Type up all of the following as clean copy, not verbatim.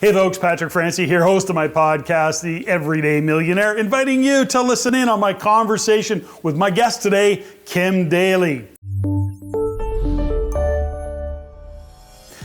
Hey folks, Patrick Francie here, host of my podcast, The Everyday Millionaire, inviting you to listen in on my conversation with my guest today, Kim Daly.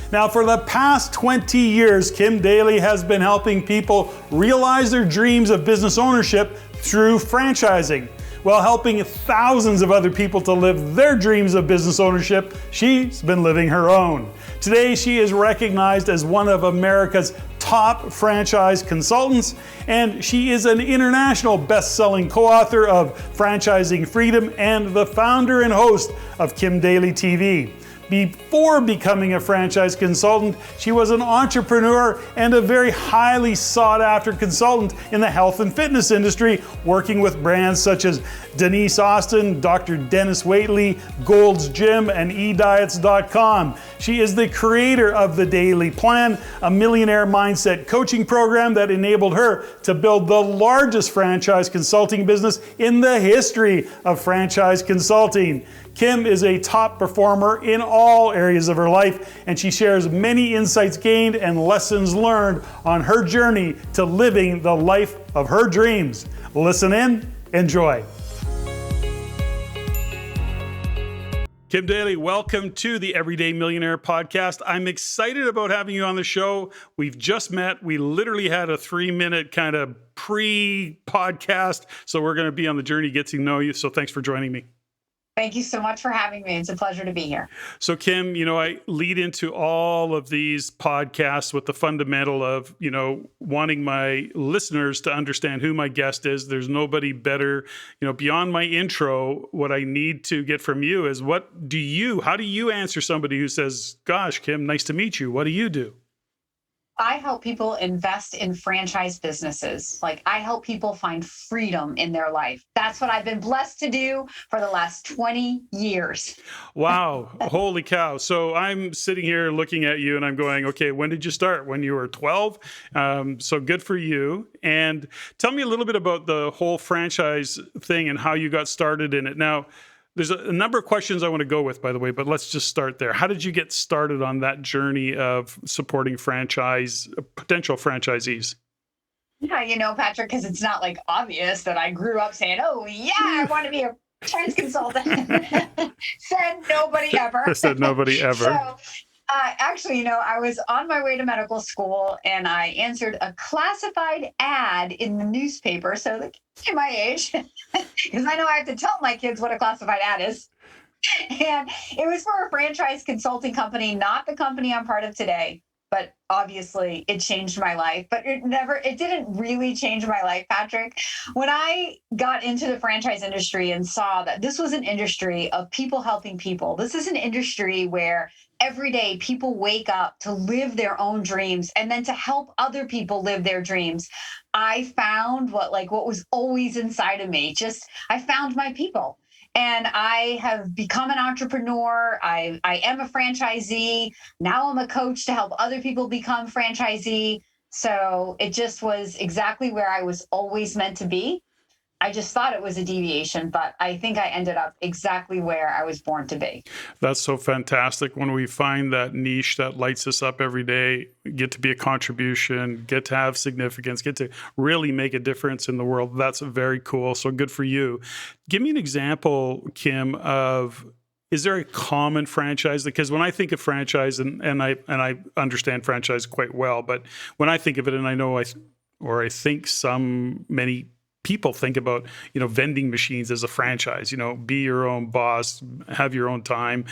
Now, for the past 20 years, Kim Daly has been helping people realize their dreams of business ownership through franchising. While helping thousands of other people to live their dreams of business ownership, she's been living her own. Today, she is recognized as one of America's top franchise consultants, and she is an international best-selling co-author of Franchising Freedom and the founder and host of Kim Daly TV. Before becoming a franchise consultant, she was an entrepreneur and a very highly sought after consultant in the health and fitness industry, working with brands such as Denise Austin, Dr. Dennis Waitley, Gold's Gym, and eDiets.com. She is the creator of the Daly Plan, a millionaire mindset coaching program that enabled her to build the largest franchise consulting business in the history of franchise consulting. Kim is a top performer in all areas of her life, and she shares many insights gained and lessons learned on her journey to living the life of her dreams. Listen in, enjoy. Kim Daly, welcome to the Everyday Millionaire podcast. I'm excited about having you on the show. We've just met. We literally had a 3-minute kind of pre-podcast, so we're going to be on the journey getting to know you. So thanks for joining me. Thank you so much for having me. It's a pleasure to be here. So Kim, I lead into all of these podcasts with the fundamental of, wanting my listeners to understand who my guest is. There's nobody better, beyond my intro. What I need to get from you is how do you answer somebody who says, gosh, Kim, nice to meet you. What do you do? I help people invest in franchise businesses. I help people find freedom in their life. That's what I've been blessed to do for the last 20 years. Wow. Holy cow. So I'm sitting here looking at you and I'm going, okay, when did you start? When you were 12? So good for you. And tell me a little bit about the whole franchise thing and how you got started in it. Now, there's a number of questions I want to go with, by the way, but let's just start there. How did you get started on that journey of supporting potential franchisees? Yeah, Patrick, because it's not obvious that I grew up saying, oh, yeah, I want to be a franchise consultant. Said nobody ever. Said nobody ever. So, actually, I was on my way to medical school and I answered a classified ad in the newspaper. So my age, because I know I have to tell my kids what a classified ad is. And it was for a franchise consulting company, not the company I'm part of today. But obviously it changed my life, but it didn't really change my life, Patrick. When I got into the franchise industry and saw that this was an industry of people helping people, this is an industry where every day people wake up to live their own dreams and then to help other people live their dreams. I found what was always inside of me. I found my people. And I have become an entrepreneur. I am a franchisee. Now I'm a coach to help other people become franchisee. So it just was exactly where I was always meant to be. I just thought it was a deviation, but I think I ended up exactly where I was born to be. That's so fantastic. When we find that niche that lights us up every day, get to be a contribution, get to have significance, get to really make a difference in the world. That's very cool. So good for you. Give me an example, Kim, is there a common franchise? Because when I think of franchise, and I understand franchise quite well, but when I think of it, and I know I think many people think about, vending machines as a franchise, be your own boss, have your own time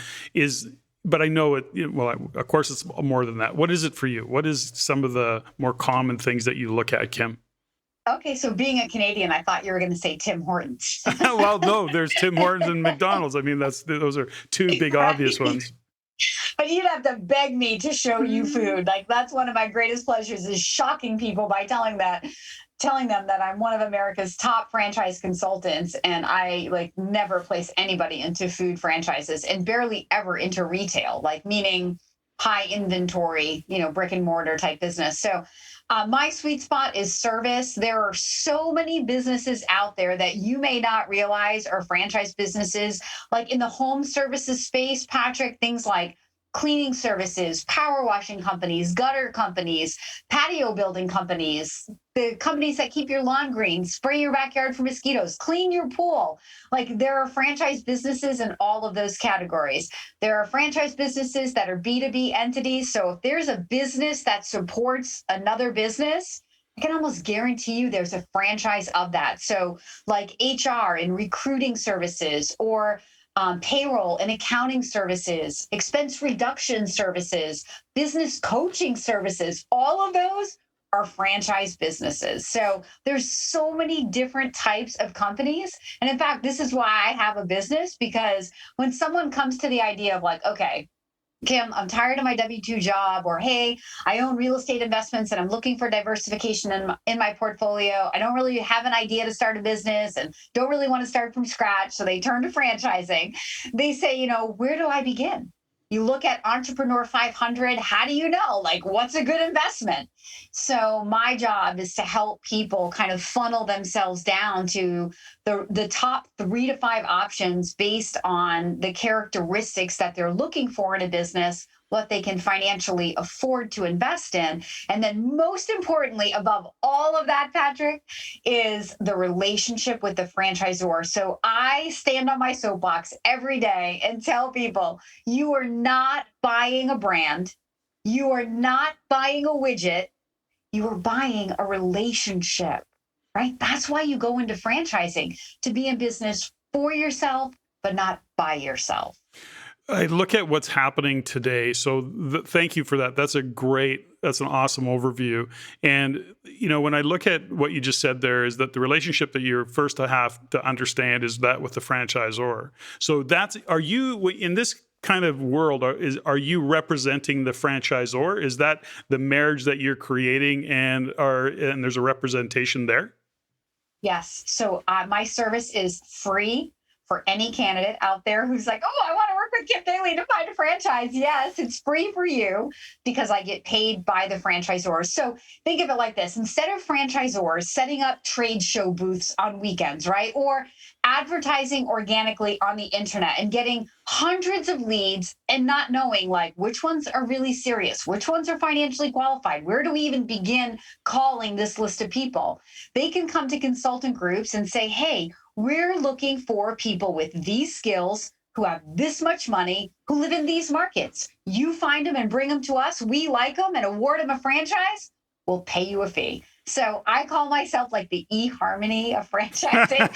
but I know it, of course it's more than that. What is it for you? What is some of the more common things that you look at, Kim? Okay, so being a Canadian, I thought you were going to say Tim Hortons. Well, no, there's Tim Hortons and McDonald's. I mean, those are two big obvious ones. But you'd have to beg me to show you food. That's one of my greatest pleasures, is shocking people by telling them that I'm one of America's top franchise consultants, and I never place anybody into food franchises and barely ever into retail, meaning high inventory, brick and mortar type business. So my sweet spot is service. There are so many businesses out there that you may not realize are franchise businesses, in the home services space, Patrick, things like cleaning services, power washing companies, gutter companies, patio building companies, the companies that keep your lawn green, spray your backyard for mosquitoes, clean your pool. Like there are franchise businesses in all of those categories. There are franchise businesses that are B2B entities. So if there's a business that supports another business, I can almost guarantee you there's a franchise of that. So, like HR and recruiting services, or payroll and accounting services, expense reduction services, business coaching services, all of those are franchise businesses. So there's so many different types of companies. And in fact, this is why I have a business, because when someone comes to the idea of like, okay, Kim, I'm tired of my W-2 job, or hey, I own real estate investments and I'm looking for diversification in my portfolio. I don't really have an idea to start a business and don't really want to start from scratch. So they turn to franchising. They say, where do I begin? You look at Entrepreneur 500. How do you know? Like, what's a good investment? So my job is to help people kind of funnel themselves down to the top 3 to 5 options based on the characteristics that they're looking for in a business, what they can financially afford to invest in. And then most importantly, above all of that, Patrick, is the relationship with the franchisor. So I stand on my soapbox every day and tell people, you are not buying a brand. You are not buying a widget. You are buying a relationship, right? That's why you go into franchising, to be in business for yourself, but not by yourself. I look at what's happening today. So thank you for that. That's an awesome overview. And, when I look at what you just said there, is that the relationship that you're first to have to understand is that with the franchisor. So are you in this kind of world, are you representing the franchisor? Is that the marriage that you're creating, and there's a representation there? Yes. So my service is free for any candidate out there who's like, oh, I want to work with Kim Daly to find a franchise. Yes, it's free for you because I get paid by the franchisors. So think of it like this. Instead of franchisors setting up trade show booths on weekends, right? Or advertising organically on the internet and getting hundreds of leads and not knowing like which ones are really serious, which ones are financially qualified, where do we even begin calling this list of people? They can come to consultant groups and say, hey, we're looking for people with these skills who have this much money, who live in these markets. You find them and bring them to us. We like them and award them a franchise. We'll pay you a fee. So I call myself like the eHarmony of franchising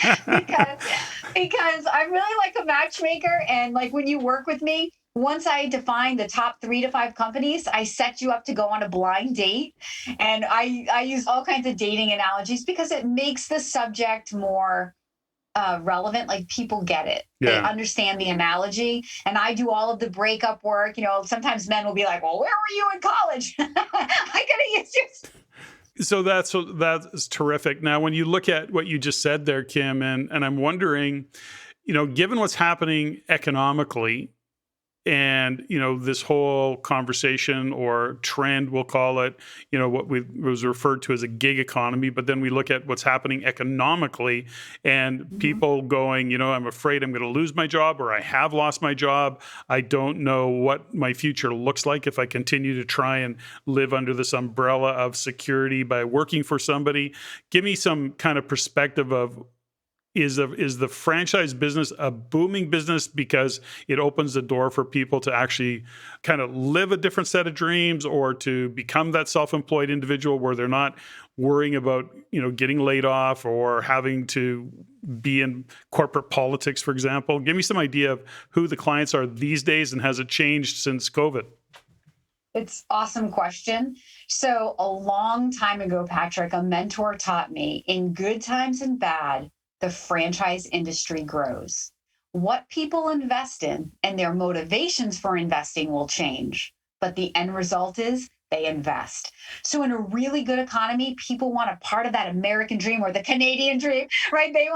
because I'm really like a matchmaker. And like when you work with me, once I define the top 3 to 5 companies, I set you up to go on a blind date. And I use all kinds of dating analogies because it makes the subject more relevant. Like people get it. Yeah. They understand the analogy. And I do all of the breakup work. Sometimes men will be like, well, where were you in college? I could have used you. So that's terrific. Now, when you look at what you just said there, Kim, and I'm wondering, given what's happening economically, and this whole conversation or trend, we'll call it, what was referred to as a gig economy, but then we look at what's happening economically, and people going, I'm afraid I'm going to lose my job, or I have lost my job. I don't know what my future looks like if I continue to try and live under this umbrella of security by working for somebody. Give me some kind of perspective of, is the franchise business a booming business because it opens the door for people to actually kind of live a different set of dreams, or to become that self-employed individual where they're not worrying about, getting laid off or having to be in corporate politics, for example? Give me some idea of who the clients are these days, and has it changed since COVID? It's an awesome question. So a long time ago, Patrick, a mentor taught me, in good times and bad, the franchise industry grows. What people invest in and their motivations for investing will change, but the end result is They invest. So in a really good economy, people want a part of that American dream or the Canadian dream, right? They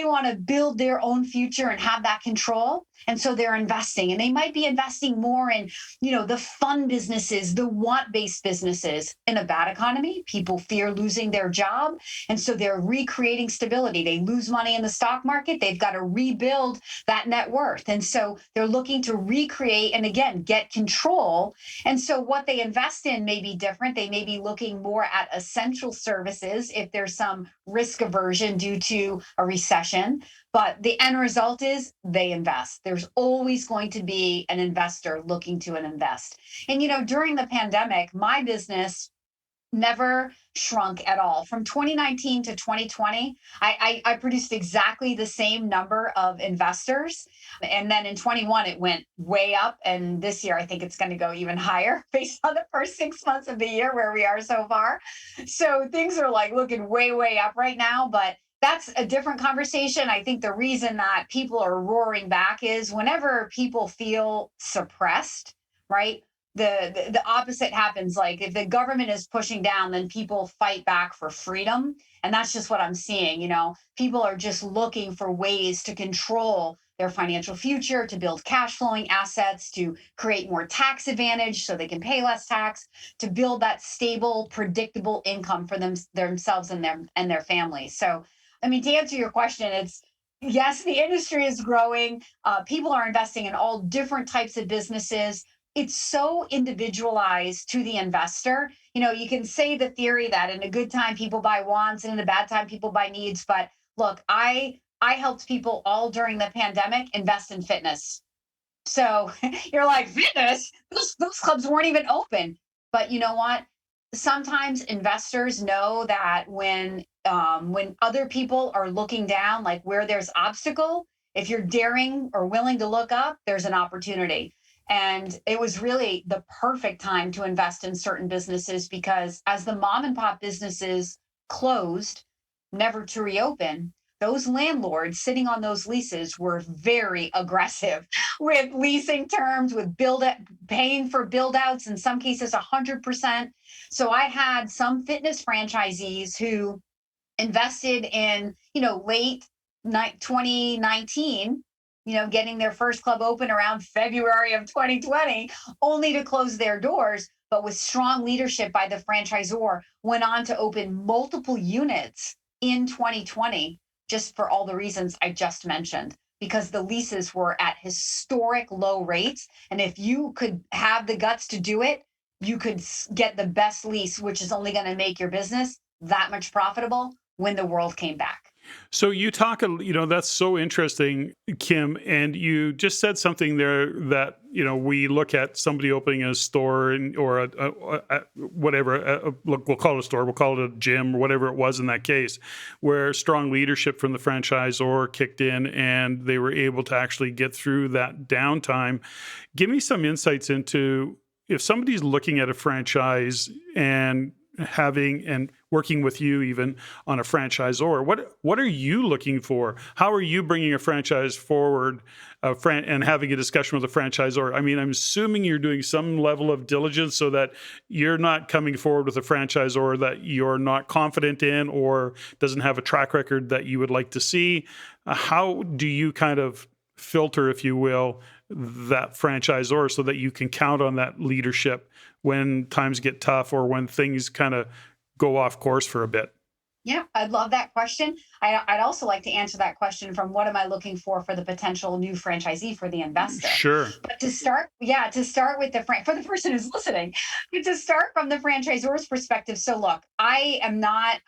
want to build their own future and have that control. And so they're investing, and they might be investing more in, the fun businesses, the want-based businesses. In a bad economy, people fear losing their job, and so they're recreating stability. They lose money in the stock market, they've got to rebuild that net worth. And so they're looking to recreate and again get control. And so what they invest in may be different. They may be looking more at essential services if there's some risk aversion due to a recession. But the end result is they invest. There's always going to be an investor looking to invest. And during the pandemic, my business never shrunk at all. From 2019 to 2020, I produced exactly the same number of investors. And then in 21, it went way up. And this year, I think it's going to go even higher based on the first 6 months of the year where we are so far. So things are like looking way, way up right now. But that's a different conversation. I think the reason that people are roaring back is whenever people feel suppressed, right? The opposite happens. Like if the government is pushing down, then people fight back for freedom. And that's just what I'm seeing. People are just looking for ways to control their financial future, to build cash flowing assets, to create more tax advantage so they can pay less tax, to build that stable, predictable income for themselves and their families. So, I mean, to answer your question, it's yes, the industry is growing. People are investing in all different types of businesses. It's so individualized to the investor. You can say the theory that in a good time people buy wants and in a bad time people buy needs. But look, I helped people all during the pandemic invest in fitness. So you're like, fitness? Those clubs weren't even open. But you know what? Sometimes investors know that when other people are looking down, like where there's obstacle, if you're daring or willing to look up, there's an opportunity. And it was really the perfect time to invest in certain businesses because as the mom and pop businesses closed, never to reopen, those landlords sitting on those leases were very aggressive with leasing terms, with paying for build outs, in some cases 100%. So I had some fitness franchisees who invested in, late 2019, getting their first club open around February of 2020, only to close their doors. But with strong leadership by the franchisor, went on to open multiple units in 2020, just for all the reasons I just mentioned, because the leases were at historic low rates. And if you could have the guts to do it, you could get the best lease, which is only going to make your business that much profitable when the world came back. So you talk, that's so interesting, Kim, and you just said something there that, we look at somebody opening a store or whatever, look, we'll call it a store, we'll call it a gym or whatever it was in that case, where strong leadership from the franchisor kicked in and they were able to actually get through that downtime. Give me some insights into if somebody's looking at a franchise and working with you even on a franchisor, what are you looking for? How are you bringing a franchise forward and having a discussion with a franchisor? I mean, I'm assuming you're doing some level of diligence so that you're not coming forward with a franchisor that you're not confident in or doesn't have a track record that you would like to see. How do you kind of filter, if you will, that franchisor so that you can count on that leadership when times get tough or when things kind of go off course for a bit? Yeah, I'd love that question. I'd also like to answer that question from what am I looking for the potential new franchisee for the investor. Sure. But to start with for the person who's listening, but to start from the franchisor's perspective. So look, I am not.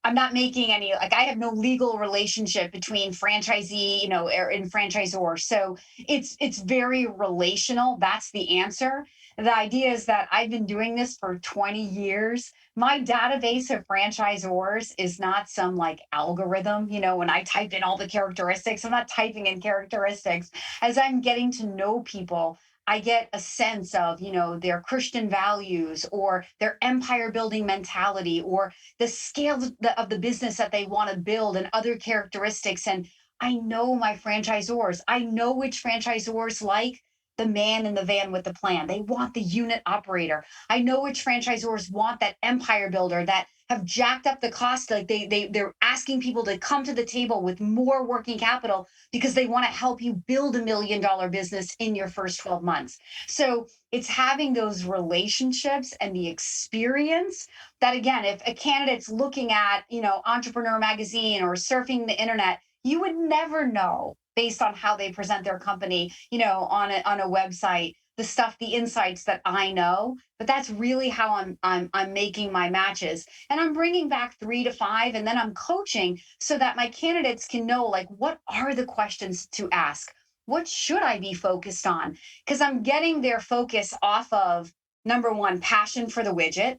I'm not making any, like, I have no legal relationship between franchisee, and franchisor. So it's very relational. That's the answer. The idea is that I've been doing this for 20 years. My database of franchisors is not some like algorithm. When I type in all the characteristics, I'm not typing in characteristics. As I'm getting to know people, I get a sense of, their Christian values or their empire building mentality or the scale of the business that they want to build and other characteristics. And I know my franchisors. I know which franchisors like the man in the van with the plan. They want the unit operator. I know which franchisors want that empire builder that have jacked up the cost. Like they're asking people to come to the table with more working capital because they want to help you build $1 million business in your first 12 months. So it's having those relationships and the experience that, again, if a candidate's looking at, Entrepreneur Magazine or surfing the internet, you would never know based on how they present their company, on a website, the insights that I know. But that's really how I'm making my matches, and I'm bringing back 3 to 5, and then I'm coaching so that my candidates can know, like, what are the questions to ask? What should I be focused on? Because I'm getting their focus off of, number one, passion for the widget.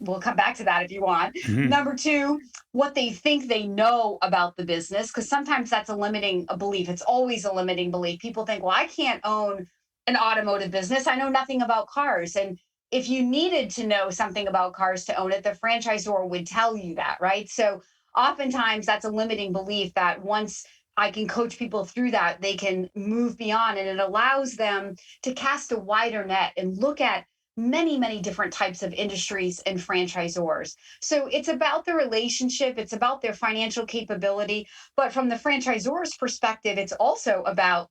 We'll come back to that if you want. Mhm. Number two, what they think they know about the business, because sometimes that's a belief. It's always a limiting belief. People think, well, I can't own an automotive business. I know nothing about cars. And if you needed to know something about cars to own it, the franchisor would tell you that, right? So oftentimes that's a limiting belief that once I can coach people through that, they can move beyond, and it allows them to cast a wider net and look at many, many different types of industries and franchisors. So it's about the relationship, it's about their financial capability. But from the franchisor's perspective, it's also about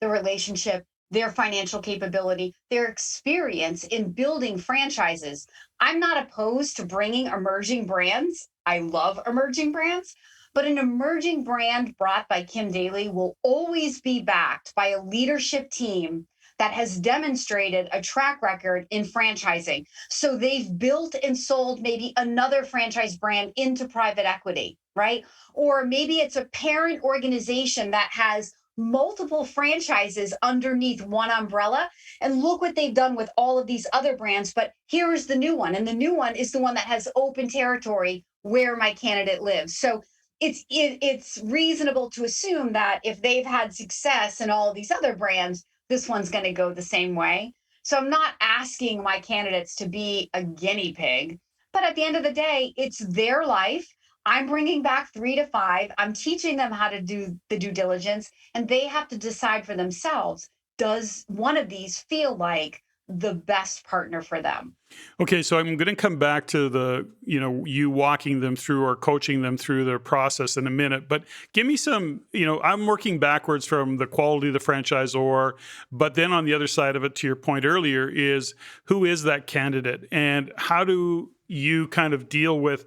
the relationship, their financial capability, their experience in building franchises. I'm not opposed to bringing emerging brands. I love emerging brands. But an emerging brand brought by Kim Daly will always be backed by a leadership team that has demonstrated a track record in franchising. So they've built and sold maybe another franchise brand into private equity, right? Or maybe it's a parent organization that has multiple franchises underneath one umbrella. And look what they've done with all of these other brands. But here is the new one. And the new one is the one that has open territory where my candidate lives. So it's reasonable to assume that if they've had success in all of these other brands, this one's going to go the same way. So I'm not asking my candidates to be a guinea pig, but at the end of the day, it's their life. I'm bringing back 3 to 5. I'm teaching them how to do the due diligence, and they have to decide for themselves, does one of these feel like the best partner for them? Okay, so I'm going to come back to you walking them through or coaching them through their process in a minute, but give me some, I'm working backwards from the quality of the franchisor, but then on the other side of it, to your point earlier, is who is that candidate and how do you kind of deal with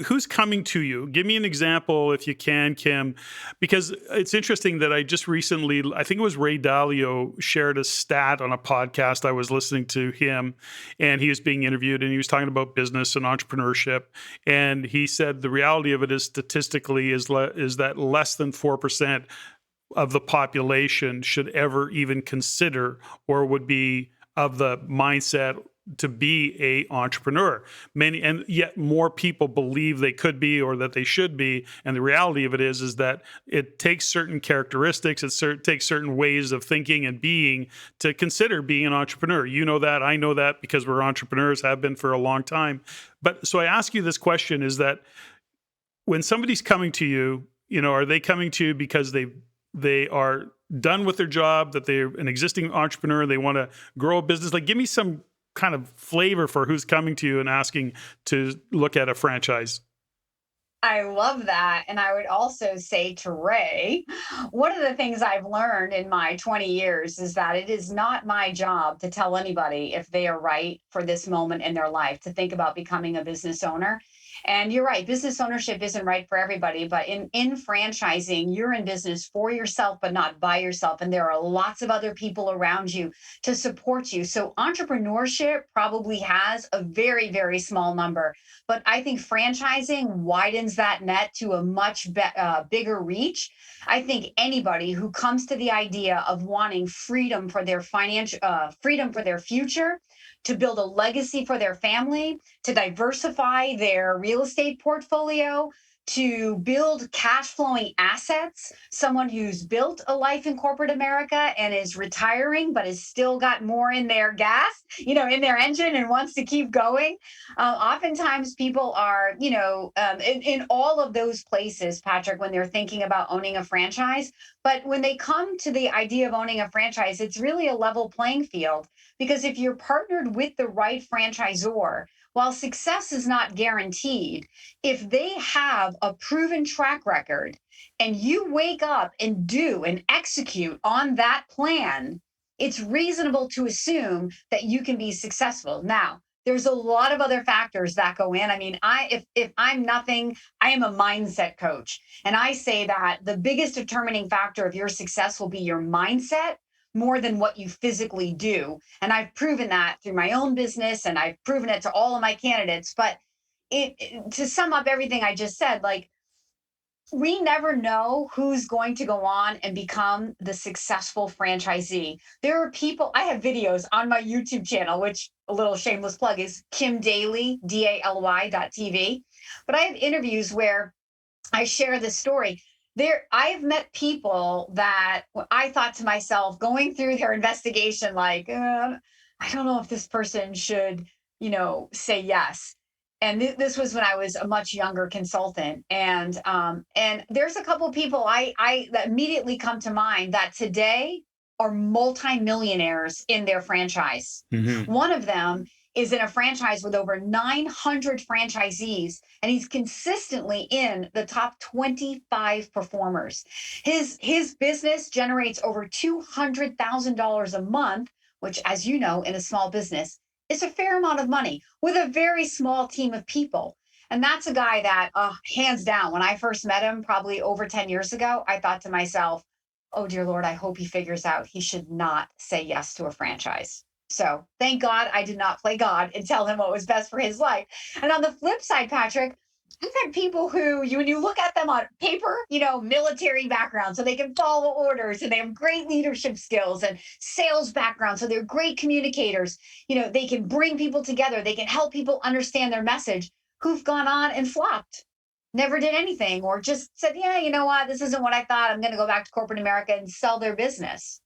who's coming to you? Give me an example if you can, Kim, because it's interesting that I just recently, I think it was Ray Dalio shared a stat on a podcast. I was listening to him and he was being interviewed and he was talking about business and entrepreneurship. And he said the reality of it is statistically is that less than 4% of the population should ever even consider or would be of the mindset to be a entrepreneur. Many, and yet more people believe they could be or that they should be. And the reality of it is that it takes certain characteristics, takes certain ways of thinking and being to consider being an entrepreneur. You know that, I know that because we're entrepreneurs, have been for a long time. But so I ask you this question is that when somebody's coming to you, are they coming to you because they are done with their job, that they're an existing entrepreneur, they want to grow a business? Like, give me some kind of flavor for who's coming to you and asking to look at a franchise. I love that. And I would also say to Ray, one of the things I've learned in my 20 years is that it is not my job to tell anybody if they are right for this moment in their life to think about becoming a business owner. And you're right, business ownership isn't right for everybody, but in franchising, you're in business for yourself, but not by yourself. And there are lots of other people around you to support you. So entrepreneurship probably has a very, very small number. But I think franchising widens that net to a much bigger reach. I think anybody who comes to the idea of wanting freedom for their freedom for their future, to build a legacy for their family, to diversify their real estate portfolio, to build cash flowing assets, someone who's built a life in corporate America and is retiring, but has still got more in their gas, in their engine and wants to keep going. Oftentimes people are, in all of those places, Patrick, when they're thinking about owning a franchise. But when they come to the idea of owning a franchise, it's really a level playing field because if you're partnered with the right franchisor, while success is not guaranteed, if they have a proven track record and you wake up and do and execute on that plan, it's reasonable to assume that you can be successful. Now, there's a lot of other factors that go in. I mean, if I'm nothing, I am a mindset coach. And I say that the biggest determining factor of your success will be your mindset more than what you physically do. And I've proven that through my own business and I've proven it to all of my candidates. But to sum up everything I just said, like, we never know who's going to go on and become the successful franchisee. There are people, I have videos on my YouTube channel, which a little shameless plug is Kim Daly, DALY.TV. But I have interviews where I share this story. I've met people that I thought to myself, going through their investigation, like, I don't know if this person should, say yes. And this was when I was a much younger consultant, and there's a couple of people I that immediately come to mind that today are multimillionaires in their franchise. One of them is in a franchise with over 900 franchisees, and he's consistently in the top 25 performers. His business generates over $200,000 a month, which, as you know, in a small business, is a fair amount of money with a very small team of people. And that's a guy that, hands down, when I first met him, probably over 10 years ago, I thought to myself, oh, dear Lord, I hope he figures out he should not say yes to a franchise. So thank God I did not play God and tell him what was best for his life. And on the flip side, Patrick, I've had people who, when you look at them on paper, military background, so they can follow orders and they have great leadership skills and sales background. So they're great communicators. They can bring people together. They can help people understand their message, who've gone on and flopped, never did anything, or just said, yeah, you know what, this isn't what I thought. I'm going to go back to corporate America and sell their business.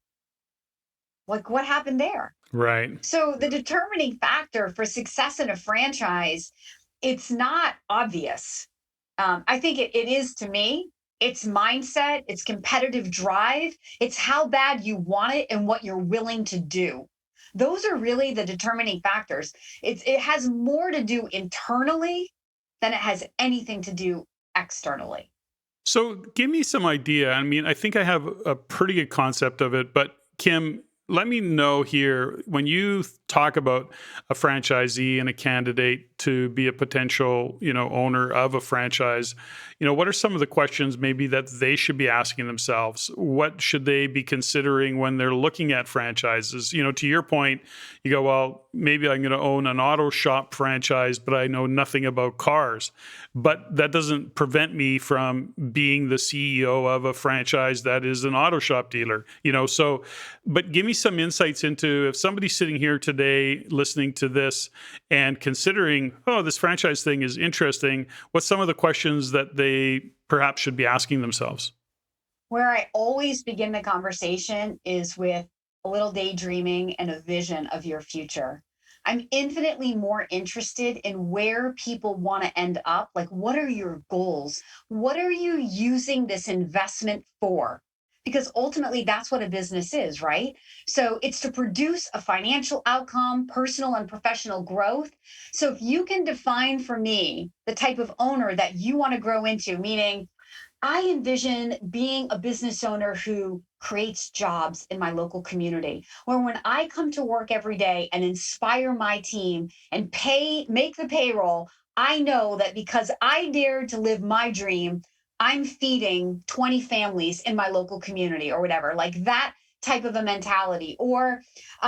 Like, what happened there? Right. So the determining factor for success in a franchise, it's not obvious. I think it is to me. It's mindset, it's competitive drive, it's how bad you want it and what you're willing to do. Those are really the determining factors. It has more to do internally than it has anything to do externally. So give me some idea. I mean, I think I have a pretty good concept of it, but Kim, let me know here, when you talk about a franchisee and a candidate to be a potential, owner of a franchise, what are some of the questions maybe that they should be asking themselves? What should they be considering when they're looking at franchises? To your point, you go, well, maybe I'm going to own an auto shop franchise, but I know nothing about cars. But that doesn't prevent me from being the CEO of a franchise that is an auto shop dealer, so, but give me some insights into, if somebody's sitting here today listening to this and considering, oh, this franchise thing is interesting, what's some of the questions that they perhaps should be asking themselves? Where I always begin the conversation is with a little daydreaming and a vision of your future. I'm infinitely more interested in where people want to end up. Like, what are your goals? What are you using this investment for? Because ultimately, that's what a business is, right? So it's to produce a financial outcome, personal and professional growth. So if you can define for me the type of owner that you want to grow into, meaning I envision being a business owner who creates jobs in my local community, where when I come to work every day and inspire my team and make the payroll, I know that because I dared to live my dream, I'm feeding 20 families in my local community or whatever, like that type of a mentality. Or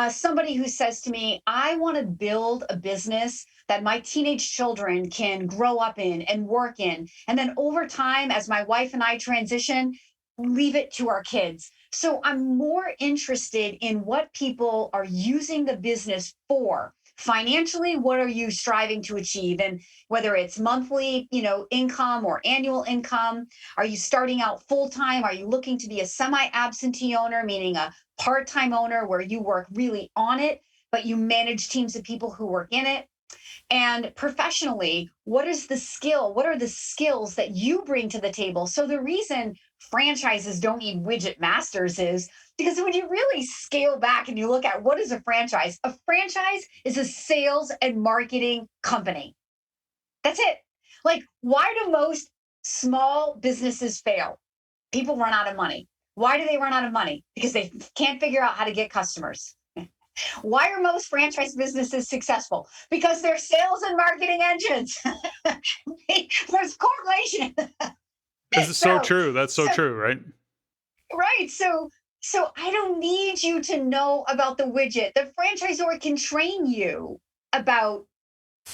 somebody who says to me, I want to build a business that my teenage children can grow up in and work in. And then over time, as my wife and I transition, leave it to our kids. So I'm more interested in what people are using the business for. Financially, what are you striving to achieve? And whether it's monthly, income or annual income, are you starting out full time? Are you looking to be a semi absentee owner, meaning a part time owner where you work really on it, but you manage teams of people who work in it? And professionally, what is the skill? What are the skills that you bring to the table? So the reason franchises don't need widget masters is because when you really scale back and you look at what is a franchise is a sales and marketing company. That's it. Like, why do most small businesses fail? People run out of money. Why do they run out of money? Because they can't figure out how to get customers. Why are most franchise businesses successful? Because they're sales and marketing engines. There's correlation. This is so true. That's so true, right? Right. So I don't need you to know about the widget. The franchisor can train you about,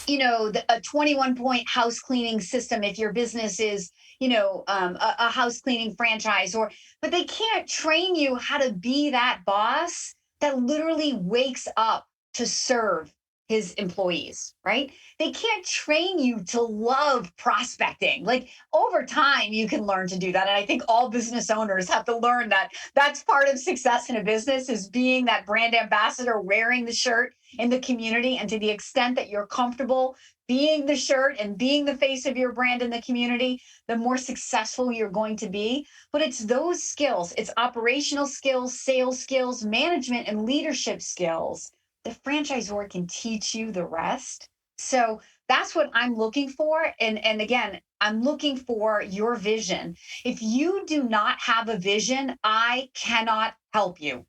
a 21-point house cleaning system if your business is, a house cleaning franchise, but they can't train you how to be that boss that literally wakes up to serve his employees, right? They can't train you to love prospecting. Like, over time, you can learn to do that. And I think all business owners have to learn that that's part of success in a business, is being that brand ambassador, wearing the shirt in the community. And to the extent that you're comfortable being the shirt and being the face of your brand in the community, the more successful you're going to be. But it's those skills, it's operational skills, sales skills, management and leadership skills. The franchisor can teach you the rest. So that's what I'm looking for. And again, I'm looking for your vision. If you do not have a vision, I cannot help you.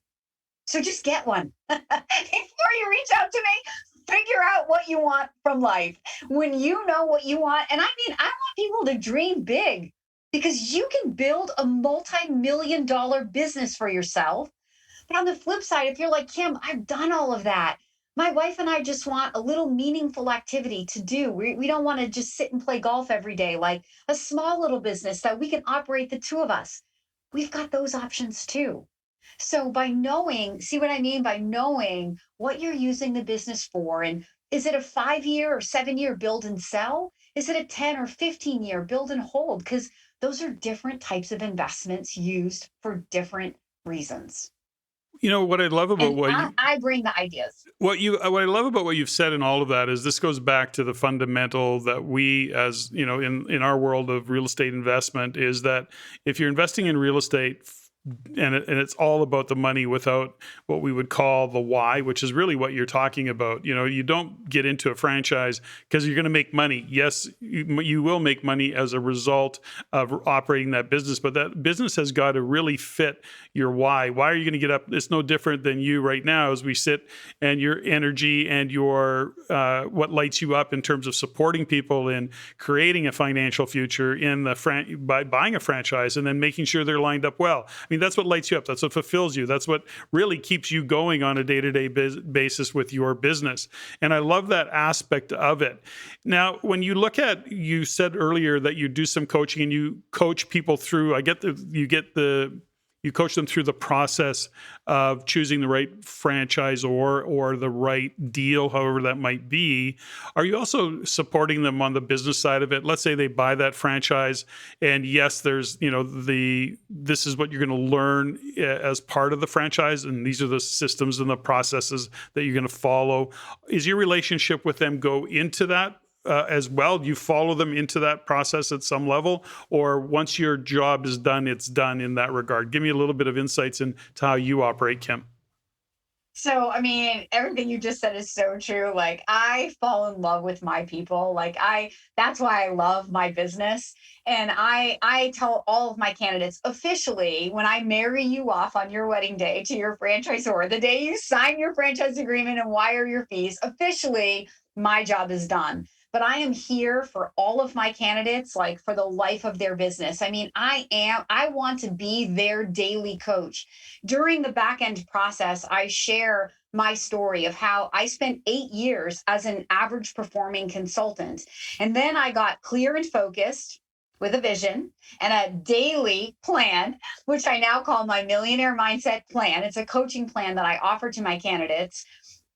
So just get one. Before you reach out to me, figure out what you want from life. When you know what you want, and I want people to dream big, because you can build a multi-million-dollar business for yourself. But on the flip side, if you're like, Kim, I've done all of that. My wife and I just want a little meaningful activity to do. We don't want to just sit and play golf every day, like a small little business that we can operate, the two of us. We've got those options too. So by knowing, see what I mean? By knowing what you're using the business for, and is it a 5-year or 7-year build and sell? Is it a 10 or 15-year build and hold? Because those are different types of investments used for different reasons. What I love about And I bring the ideas. what I love about what you've said in all of that is this goes back to the fundamental that we, as in our world of real estate investment, is that if you're investing in real estate, and it's all about the money without what we would call the why, which is really what you're talking about. You don't get into a franchise because you're going to make money. Yes, you will make money as a result of operating that business, but that business has got to really fit your why. Why are you going to get up? It's no different than you right now as we sit, and your energy and your what lights you up in terms of supporting people in creating a financial future in by buying a franchise and then making sure they're lined up well. I mean, that's what lights you up. That's what fulfills you. That's what really keeps you going on a day-to-day basis with your business. And I love that aspect of it. Now, when you look at, you said earlier that you do some coaching and you coach people through, you coach them through the process of choosing the right franchise or the right deal, however that might be. Are you also supporting them on the business side of it? Let's say they buy that franchise, and yes, there's this is what you're going to learn as part of the franchise, and these are the systems and the processes that you're going to follow. Is your relationship with them go into that as well? Do you follow them into that process at some level, or once your job is done, it's done in that regard? Give me a little bit of insights into how you operate, Kim. So, I mean, everything you just said is so true. Like, I fall in love with my people. That's why I love my business. And I tell all of my candidates officially, when I marry you off on your wedding day to your franchisor, the day you sign your franchise agreement and wire your fees, officially, my job is done. But I am here for all of my candidates, like for the life of their business. I mean, I want to be their daily coach. During the back end process, I share my story of how I spent 8 years as an average performing consultant. And then I got clear and focused with a vision and a daily plan, which I now call my Millionaire Mindset Plan. It's a coaching plan that I offer to my candidates.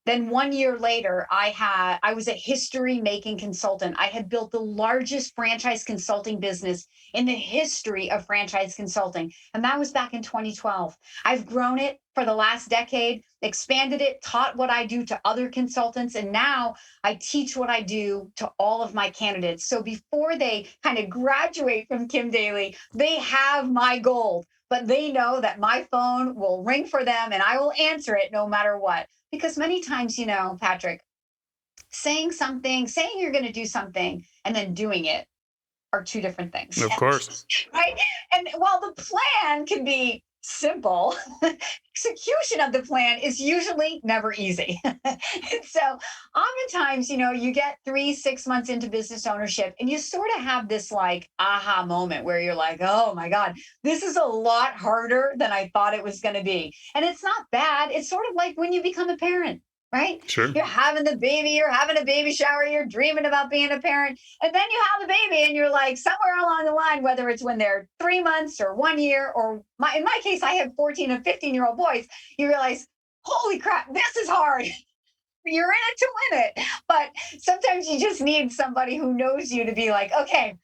Then 1 year later, I was a history making consultant. I had built the largest franchise consulting business in the history of franchise consulting. And that was back in 2012. I've grown it for the last decade, expanded it, taught what I do to other consultants. And now I teach what I do to all of my candidates. So before they kind of graduate from Kim Daly, they have my gold, but they know that my phone will ring for them and I will answer it no matter what. Because many times, Patrick, saying you're going to do something and then doing it are two different things. Of course. Right. And while the plan can be simple, execution of the plan is usually never easy. And so oftentimes, you get 3-6 months into business ownership and you sort of have this like aha moment where you're like, oh my God, this is a lot harder than I thought it was going to be. And it's not bad. It's sort of like when you become a parent. Right? Sure. You're having a baby shower, you're dreaming about being a parent, and then you have the baby and you're like somewhere along the line, whether it's when they're 3 months or 1 year, or in my case, I have 14 and 15-year-old boys, you realize, holy crap, this is hard. You're in it to win it. But sometimes you just need somebody who knows you to be like, okay,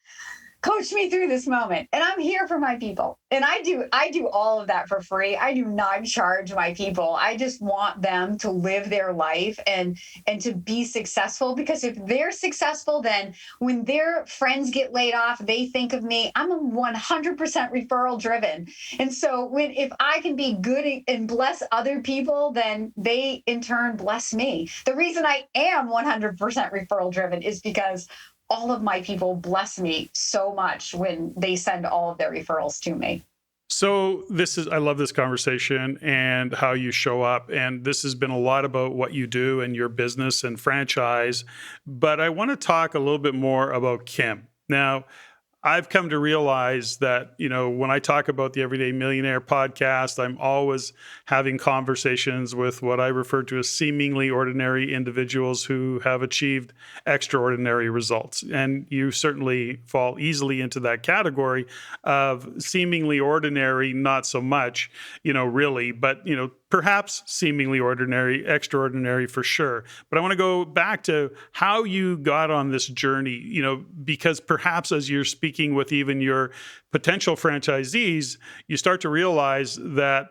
coach me through this moment. And I'm here for my people. And I do all of that for free. I do not charge my people. I just want them to live their life and to be successful, because if they're successful, then when their friends get laid off, they think of me. I'm a 100% referral driven. And so if I can be good and bless other people, then they in turn bless me. The reason I am 100% referral driven is because all of my people bless me so much when they send all of their referrals to me. So I love this conversation and how you show up. And this has been a lot about what you do and your business and franchise. But I want to talk a little bit more about Kim. Now, I've come to realize that, when I talk about the Everyday Millionaire podcast, I'm always having conversations with what I refer to as seemingly ordinary individuals who have achieved extraordinary results. And you certainly fall easily into that category of seemingly ordinary, not so much, really, but, perhaps seemingly ordinary, extraordinary for sure. But I want to go back to how you got on this journey, because perhaps as you're speaking with even your potential franchisees, you start to realize that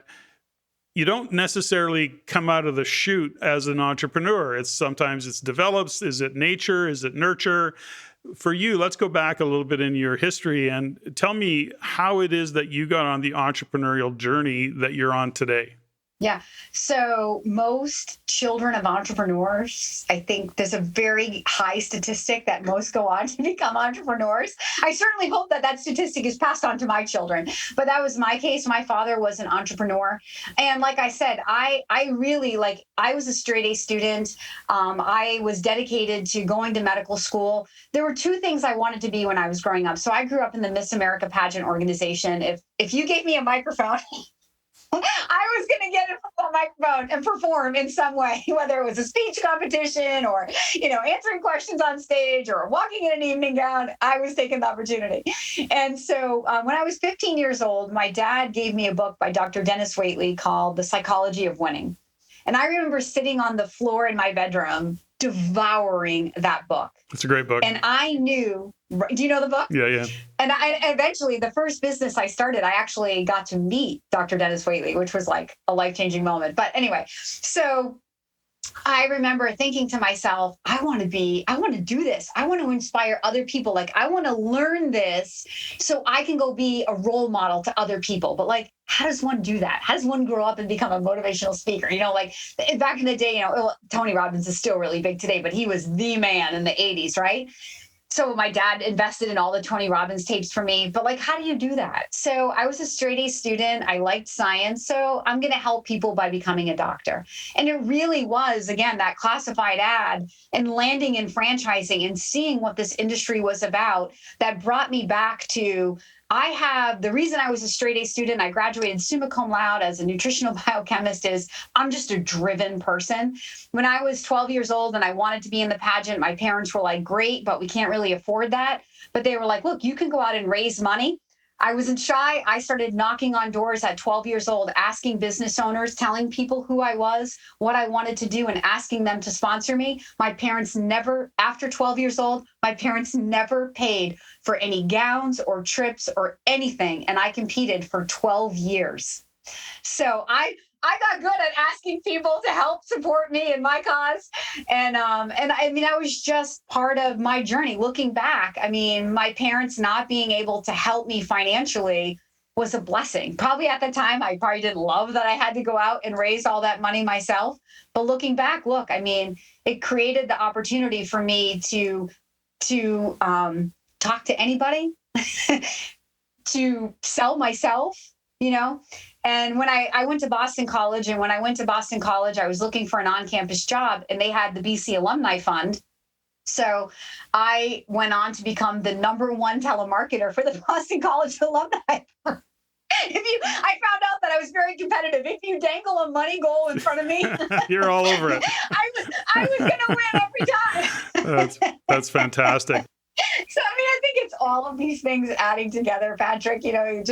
you don't necessarily come out of the chute as an entrepreneur. Sometimes it's develops. Is it nature? Is it nurture? For you, let's go back a little bit in your history and tell me how it is that you got on the entrepreneurial journey that you're on today. Yeah. So most children of entrepreneurs, I think there's a very high statistic that most go on to become entrepreneurs. I certainly hope that statistic is passed on to my children, but that was my case. My father was an entrepreneur. And like I said, I was a straight A student. I was dedicated to going to medical school. There were two things I wanted to be when I was growing up. So I grew up in the Miss America pageant organization. If you gave me a microphone, I was going to get in front of the microphone and perform in some way, whether it was a speech competition or, answering questions on stage or walking in an evening gown. I was taking the opportunity. And so when I was 15 years old, my dad gave me a book by Dr. Dennis Waitley called The Psychology of Winning. And I remember sitting on the floor in my bedroom devouring that book. It's a great book. And I knew, do you know the book? Yeah. And I eventually, the first business I started, I actually got to meet Dr. Dennis Waitley, which was like a life-changing moment. But anyway, so I remember thinking to myself, I want to do this. I want to inspire other people. Like, I want to learn this so I can go be a role model to other people. But like, how does one do that? How does one grow up and become a motivational speaker? Like back in the day, Tony Robbins is still really big today, but he was the man in the 80s, right? So my dad invested in all the Tony Robbins tapes for me, but like, how do you do that? So I was a straight A student. I liked science. So I'm going to help people by becoming a doctor. And it really was, again, that classified ad and landing in franchising and seeing what this industry was about that brought me back to the reason I was a straight A student, I graduated summa cum laude as a nutritional biochemist, is I'm just a driven person. When I was 12 years old and I wanted to be in the pageant, my parents were like, great, but we can't really afford that. But they were like, look, you can go out and raise money. I wasn't shy. I started knocking on doors at 12 years old, asking business owners, telling people who I was, what I wanted to do, and asking them to sponsor me. My parents never, after 12 years old, my parents never paid for any gowns or trips or anything. And I competed for 12 years. So I got good at asking people to help support me in my cause. And I mean, I was just part of my journey. Looking back, I mean, my parents not being able to help me financially was a blessing. Probably at the time, I probably didn't love that I had to go out and raise all that money myself. But looking back, look, I mean, it created the opportunity for me to talk to anybody, to sell myself, you know. And when I went to Boston College, and when I went to Boston College, I was looking for an on-campus job, and they had the BC Alumni Fund. So I went on to become the #1 telemarketer for the Boston College alumni. I found out that I was very competitive. If you dangle a money goal in front of me, you're all over it. I was going to win every time. That's fantastic. So, I mean, I think it's all of these things adding together, Patrick. You know,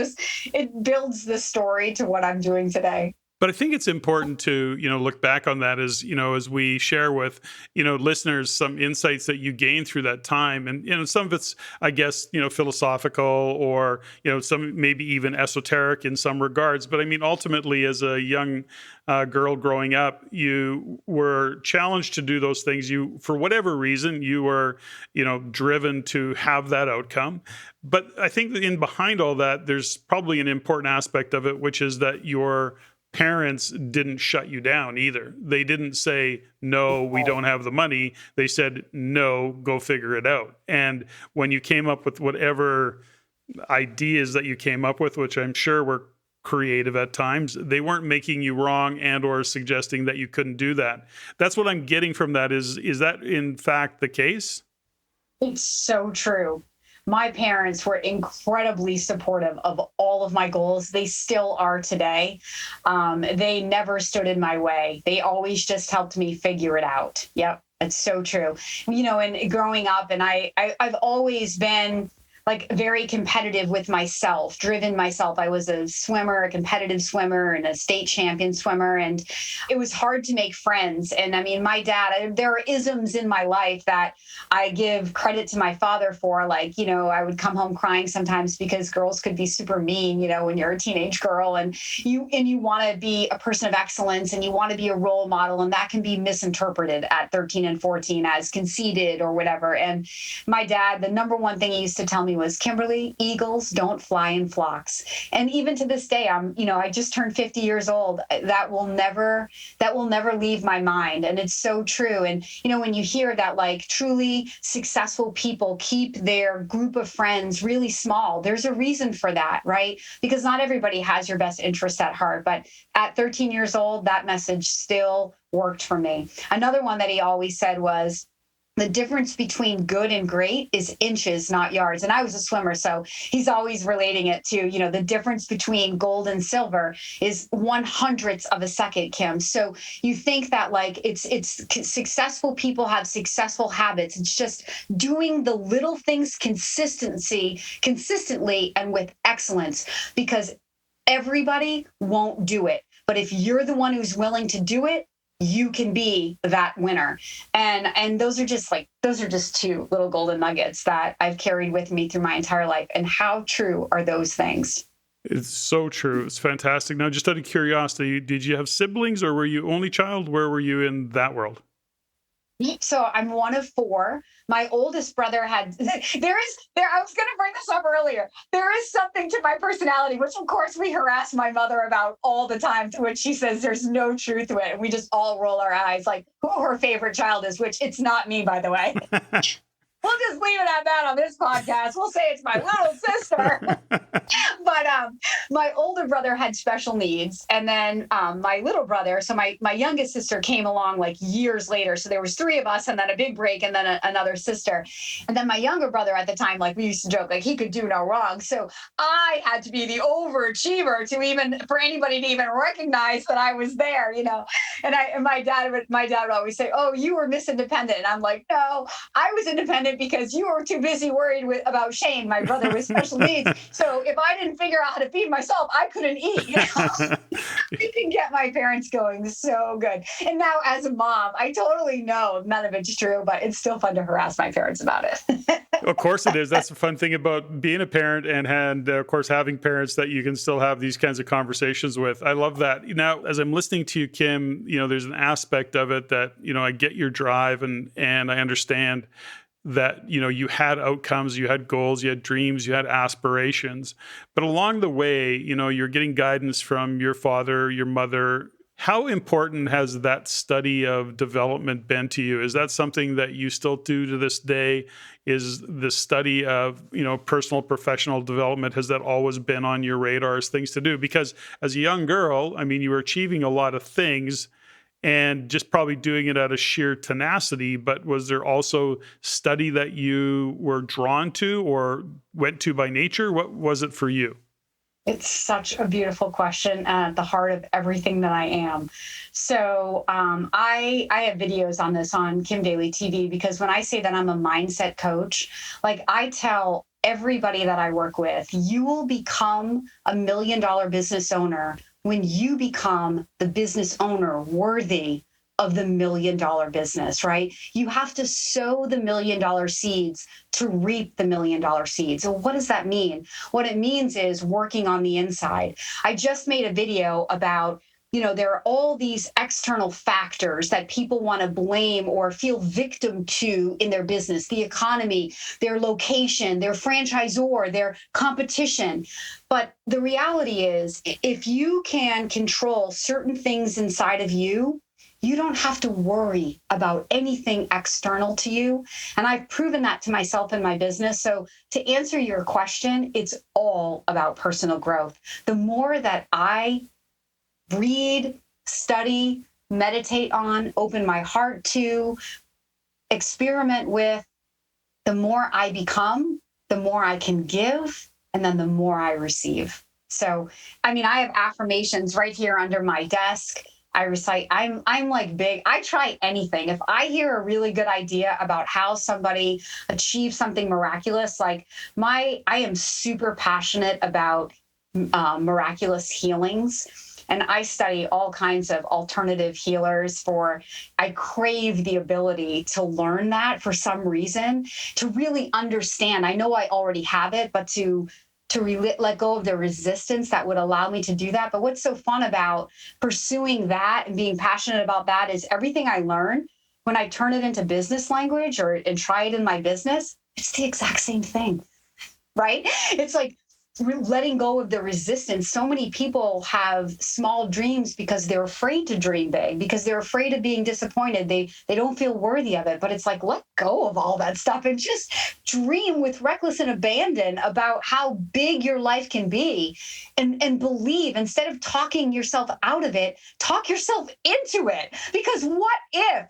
it builds the story to what I'm doing today. But I think it's important to, look back on that as we share with, listeners some insights that you gain through that time. And, some of it's, I guess, philosophical or, some maybe even esoteric in some regards. But I mean, ultimately, as a young girl growing up, you were challenged to do those things. For whatever reason, you were, driven to have that outcome. But I think that in behind all that, there's probably an important aspect of it, which is that your parents didn't shut you down either. They didn't say, no, we don't have the money. They said, no, go figure it out. And when you came up with whatever ideas that you came up with, which I'm sure were creative at times, they weren't making you wrong and or suggesting that you couldn't do that. That's what I'm getting from that. Is that in fact the case? It's so true. My parents were incredibly supportive of all of my goals. They still are today. They never stood in my way. They always just helped me figure it out. Yep, it's so true. And growing up, and I've always been like very competitive with myself, driven myself. I was a swimmer, a competitive swimmer, and a state champion swimmer. And it was hard to make friends. And I mean, my dad, there are isms in my life that I give credit to my father for. Like, I would come home crying sometimes because girls could be super mean, when you're a teenage girl and you want to be a person of excellence and you want to be a role model. And that can be misinterpreted at 13 and 14 as conceited or whatever. And my dad, the #1 thing he used to tell me was, Kimberly, eagles don't fly in flocks. And even to this day, I just turned 50 years old. That will never leave my mind. And it's so true. And, when you hear that, like, truly successful people keep their group of friends really small, there's a reason for that, right? Because not everybody has your best interest at heart. But at 13 years old, that message still worked for me. Another one that he always said was, the difference between good and great is inches, not yards. And I was a swimmer, so he's always relating it to, the difference between gold and silver is 1/100th of a second, Kim. So you think that like it's successful people have successful habits. It's just doing the little things consistently and with excellence, because everybody won't do it. But if you're the one who's willing to do it, you can be that winner. And those are just two little golden nuggets that I've carried with me through my entire life. And how true are those things? It's so true. It's fantastic. Now, just out of curiosity, did you have siblings or were you only child? Where were you in that world? So I'm one of 4. My oldest brother I was going to bring this up earlier. There is something to my personality, which of course we harass my mother about all the time, to which she says there's no truth to it. And we just all roll our eyes like who her favorite child is, which it's not me, by the way. We'll just leave it at that on this podcast. We'll say it's my little sister. But my older brother had special needs. And then my little brother, so my youngest sister came along like years later. So there was 3 of us and then a big break and then another sister. And then my younger brother at the time, like we used to joke, like he could do no wrong. So I had to be the overachiever for anybody to even recognize that I was there, And my dad would always say, oh, you were Miss Independent. And I'm like, no, I was independent because you were too busy worried about Shane, my brother with special needs. So So if I didn't figure out how to feed myself, I couldn't eat. I can get my parents going so good. And now as a mom, I totally know none of it's true, but it's still fun to harass my parents about it. Of course it is. That's the fun thing about being a parent and of course, having parents that you can still have these kinds of conversations with. I love that. Now, as I'm listening to you, Kim, there's an aspect of it that, I get your drive and I understand that, you had outcomes, you had goals, you had dreams, you had aspirations. But along the way, you're getting guidance from your father, your mother. How important has that study of development been to you? Is that something that you still do to this day? Is the study of, personal, professional development, has that always been on your radar as things to do? Because as a young girl, you were achieving a lot of things and just probably doing it out of sheer tenacity. But was there also study that you were drawn to or went to by nature? What was it for you? It's such a beautiful question at the heart of everything that I am. So I have videos on this on Kim Daly TV, because when I say that I'm a mindset coach, like I tell everybody that I work with, you will become a $1 million business owner when you become the business owner worthy of the $1 million business, right? You have to sow the $1 million seeds to reap the $1 million seeds. So what does that mean? What it means is working on the inside. I just made a video about, there are all these external factors that people want to blame or feel victim to in their business: the economy, their location, their franchisor, their competition. But the reality is, if you can control certain things inside of you, you don't have to worry about anything external to you. And I've proven that to myself in my business. So to answer your question, it's all about personal growth. The more that I read, study, meditate on, open my heart to, experiment with, the more I become, the more I can give, and then the more I receive. So, I have affirmations right here under my desk. I recite. I'm like big. I try anything. If I hear a really good idea about how somebody achieves something miraculous, like I am super passionate about miraculous healings. And I study all kinds of alternative healers I crave the ability to learn that for some reason, to really understand. I know I already have it, but to let go of the resistance that would allow me to do that. But what's so fun about pursuing that and being passionate about that is everything I learn, when I turn it into business language and try it in my business, it's the exact same thing, right? It's like letting go of the resistance. So many people have small dreams because they're afraid to dream big, because they're afraid of being disappointed. They don't feel worthy of it. But it's like, let go of all that stuff and just dream with reckless and abandon about how big your life can be, and believe. Instead of talking yourself out of it, talk yourself into it. Because what if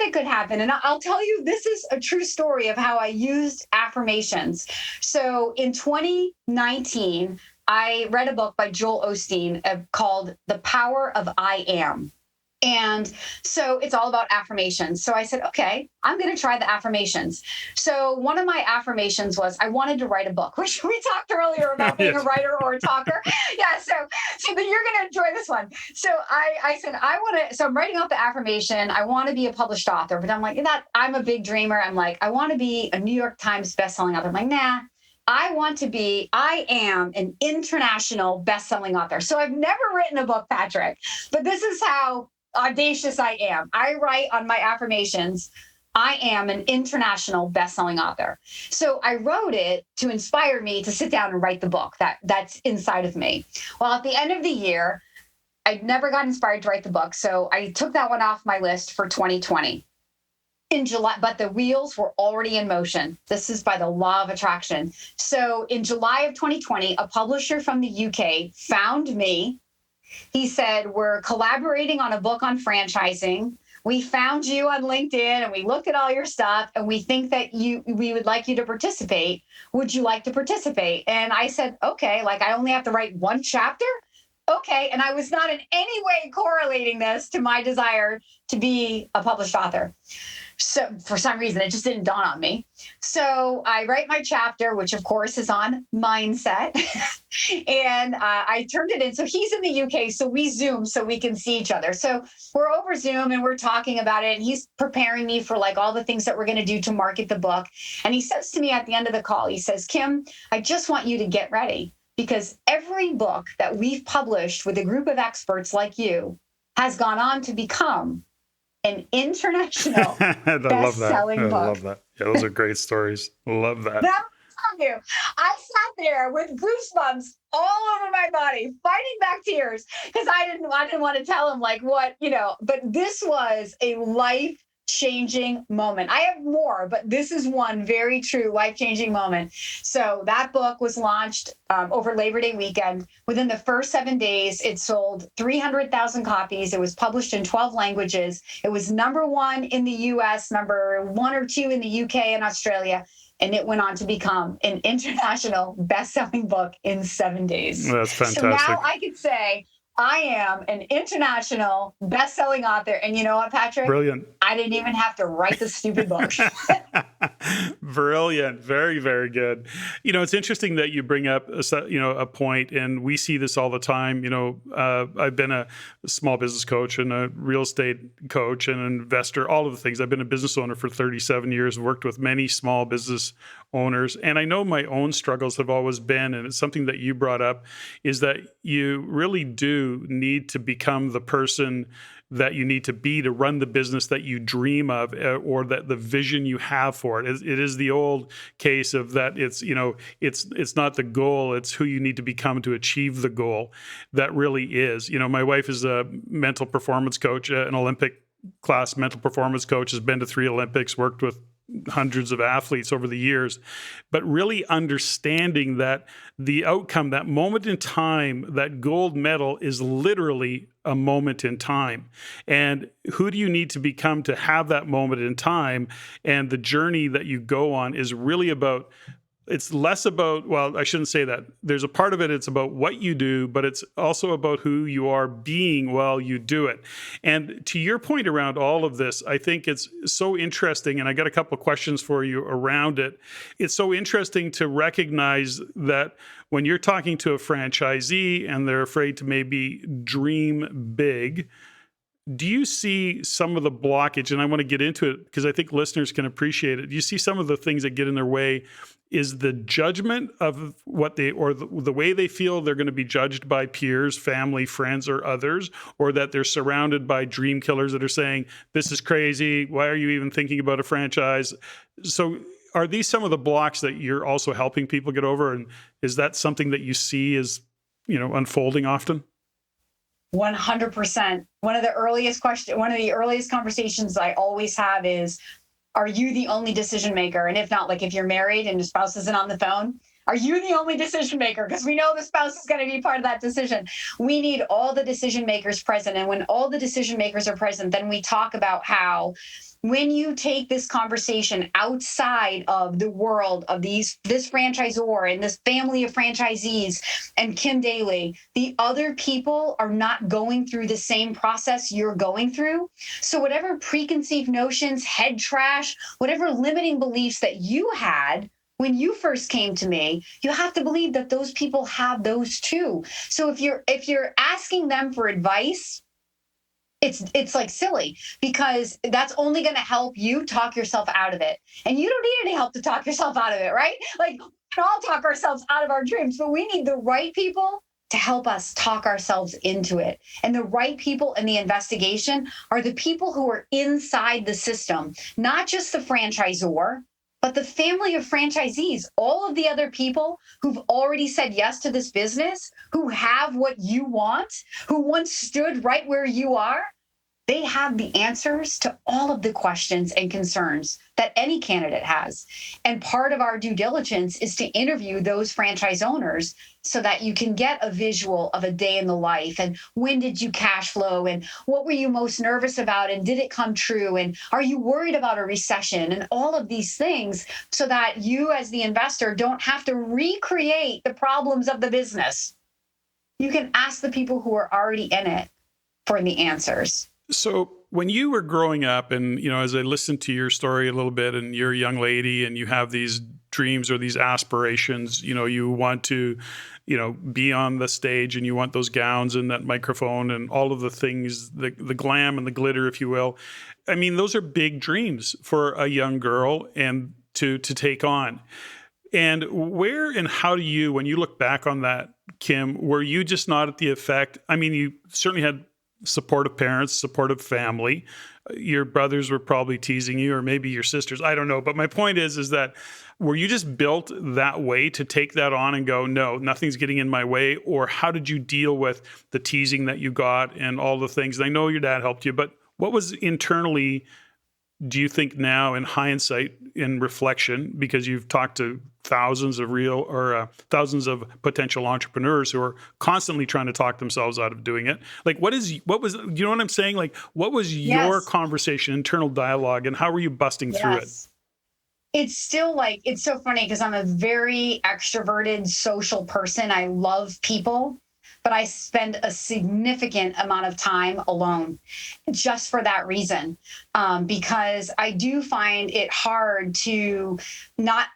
it could happen? And I'll tell you, this is a true story of how I used affirmations. So in 2019, I read a book by Joel Osteen called The Power of I Am. And so it's all about affirmations. So I said, okay, I'm going to try the affirmations. So one of my affirmations was I wanted to write a book, which we talked earlier about being a writer or a talker. Yeah. So then you're going to enjoy this one. So I said, so I'm writing out the affirmation. I want to be a published author, but I'm like, I'm a big dreamer. I'm like, I want to be a New York Times bestselling author. I'm like, nah. I am an international best-selling author. So I've never written a book, Patrick, but this is how audacious I am. I write on my affirmations, I am an international best-selling author. So I wrote it to inspire me to sit down and write the book that's inside of me. Well, at the end of the year, I never got inspired to write the book. So I took that one off my list for 2020. In July, but the wheels were already in motion. This is by the law of attraction. So in July of 2020, a publisher from the UK found me. He said, we're collaborating on a book on franchising. We found you on LinkedIn and we looked at all your stuff and we think that we would like you to participate. Would you like to participate? And I said, okay, like I only have to write one chapter? Okay. And I was not in any way correlating this to my desire to be a published author. So for some reason, it just didn't dawn on me. So I write my chapter, which of course is on mindset. And I turned it in. So he's in the UK. So we Zoom so we can see each other. So we're over Zoom and we're talking about it. And he's preparing me for like all the things that we're going to do to market the book. And he says to me at the end of the call, he says, Kim, I just want you to get ready because every book that we've published with a group of experts like you has gone on to become an international best-selling book. I love that. Yeah, those are great stories. Love that. Now, I'm telling you, I sat there with goosebumps all over my body, fighting back tears because I didn't want to tell him like what, but this was a life-changing moment. I have more, but this is one very true life-changing moment. So that book was launched over Labor Day weekend. Within the first 7 days, it sold 300,000 copies. It was published in 12 languages. It was #1 in the US, #1 or 2 in the UK and Australia. And it went on to become an international best-selling book in 7 days. That's fantastic. So now I could say I am an international best-selling author. And you know what, Patrick? Brilliant. I didn't even have to write the stupid book. Brilliant. Very, very good. It's interesting that you bring up, a point, and we see this all the time. I've been a small business coach and a real estate coach and an investor, all of the things. I've been a business owner for 37 years, worked with many small business owners. And I know my own struggles have always been, and it's something that you brought up, is that you really do need to become the person that you need to be to run the business that you dream of, or that the vision you have for it. It is the old case of that it's not the goal, it's who you need to become to achieve the goal. That really is. My wife is a mental performance coach, an Olympic class mental performance coach, has been to 3 Olympics, worked with hundreds of athletes over the years, but really understanding that the outcome, that moment in time, that gold medal is literally a moment in time. And who do you need to become to have that moment in time? And the journey that you go on is really about, it's less about, well, I shouldn't say that. There's a part of it, it's about what you do, but it's also about who you are being while you do it. And to your point around all of this, I think it's so interesting, and I got a couple of questions for you around it. It's so interesting to recognize that when you're talking to a franchisee and they're afraid to maybe dream big, do you see some of the blockage? And I want to get into it because I think listeners can appreciate it. Do you see some of the things that get in their way? Is the judgment of what they, or the way they feel they're going to be judged by peers, family, friends, or others, or that they're surrounded by dream killers that are saying, this is crazy, why are you even thinking about a franchise? So are these some of the blocks that you're also helping people get over? And is that something that you see as, unfolding often? 100%. One of the earliest conversations I always have is, are you the only decision maker? And if not, like if you're married and your spouse isn't on the phone, are you the only decision maker? Because we know the spouse is going to be part of that decision. We need all the decision makers present. And when all the decision makers are present, then we talk about how when you take this conversation outside of the world of this franchisor and this family of franchisees and Kim Daly, the other people are not going through the same process you're going through. So whatever preconceived notions, head trash, whatever limiting beliefs that you had when you first came to me, you have to believe that those people have those too. So if you're asking them for advice, it's like silly, because that's only going to help you talk yourself out of it. And you don't need any help to talk yourself out of it, right? Like, we can all talk ourselves out of our dreams, but we need the right people to help us talk ourselves into it. And the right people in the investigation are the people who are inside the system, not just the franchisor, but the family of franchisees, all of the other people who've already said yes to this business, who have what you want, who once stood right where you are. They have the answers to all of the questions and concerns that any candidate has. And part of our due diligence is to interview those franchise owners so that you can get a visual of a day in the life, and when did you cash flow, and what were you most nervous about, and did it come true, and are you worried about a recession, and all of these things, so that you as the investor don't have to recreate the problems of the business. You can ask the people who are already in it for the answers. So when you were growing up and, as I listened to your story a little bit and you're a young lady and you have these dreams or these aspirations, you want to, be on the stage and you want those gowns and that microphone and all of the things, the glam and the glitter, if you will. I mean, those are big dreams for a young girl and to take on. And where and how do you, when you look back on that, Kim, were you just not at the effect? I mean, you certainly had supportive parents, supportive family. Your brothers were probably teasing you, or maybe your sisters. I don't know. But my point is that were you just built that way to take that on and go, no, nothing's getting in my way? Or how did you deal with the teasing that you got and all the things? And I know your dad helped you, but what was internally, do you think now in hindsight, in reflection, because you've talked to thousands of thousands of potential entrepreneurs who are constantly trying to talk themselves out of doing it. Like, what was, you know what I'm saying? Like, what was your conversation, internal dialogue, and how were you busting through it? It's still it's so funny because I'm a very extroverted social person. I love people, but I spend a significant amount of time alone just for that reason. Because I do find it hard to not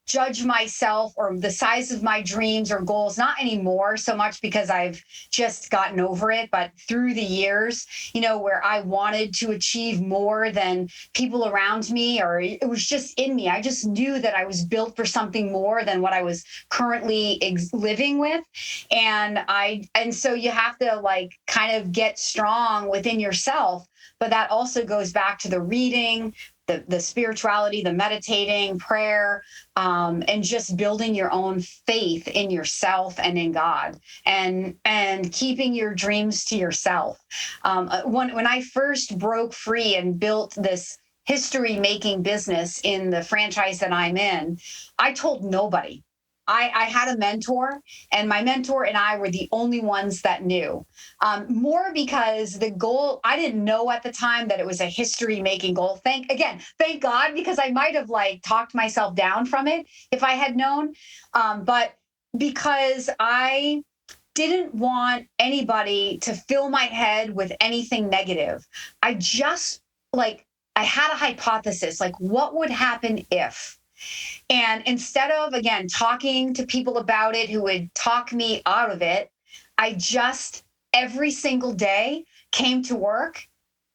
judge myself or the size of my dreams or goals, not anymore so much because I've just gotten over it, but through the years, where I wanted to achieve more than people around me, or it was just in me. I just knew that I was built for something more than what I was currently living with. And so you have to kind of get strong within yourself. But that also goes back to the reading, the spirituality, the meditating, prayer, and just building your own faith in yourself and in God, and keeping your dreams to yourself. When I first broke free and built this history-making business in the franchise that I'm in, I told nobody. I had a mentor, and my mentor and I were the only ones that knew. More because the goal, I didn't know at the time that it was a history-making goal. Thank God, because I might have talked myself down from it if I had known. But because I didn't want anybody to fill my head with anything negative. I just I had a hypothesis, what would happen if? And instead of, again, talking to people about it who would talk me out of it, I just every single day came to work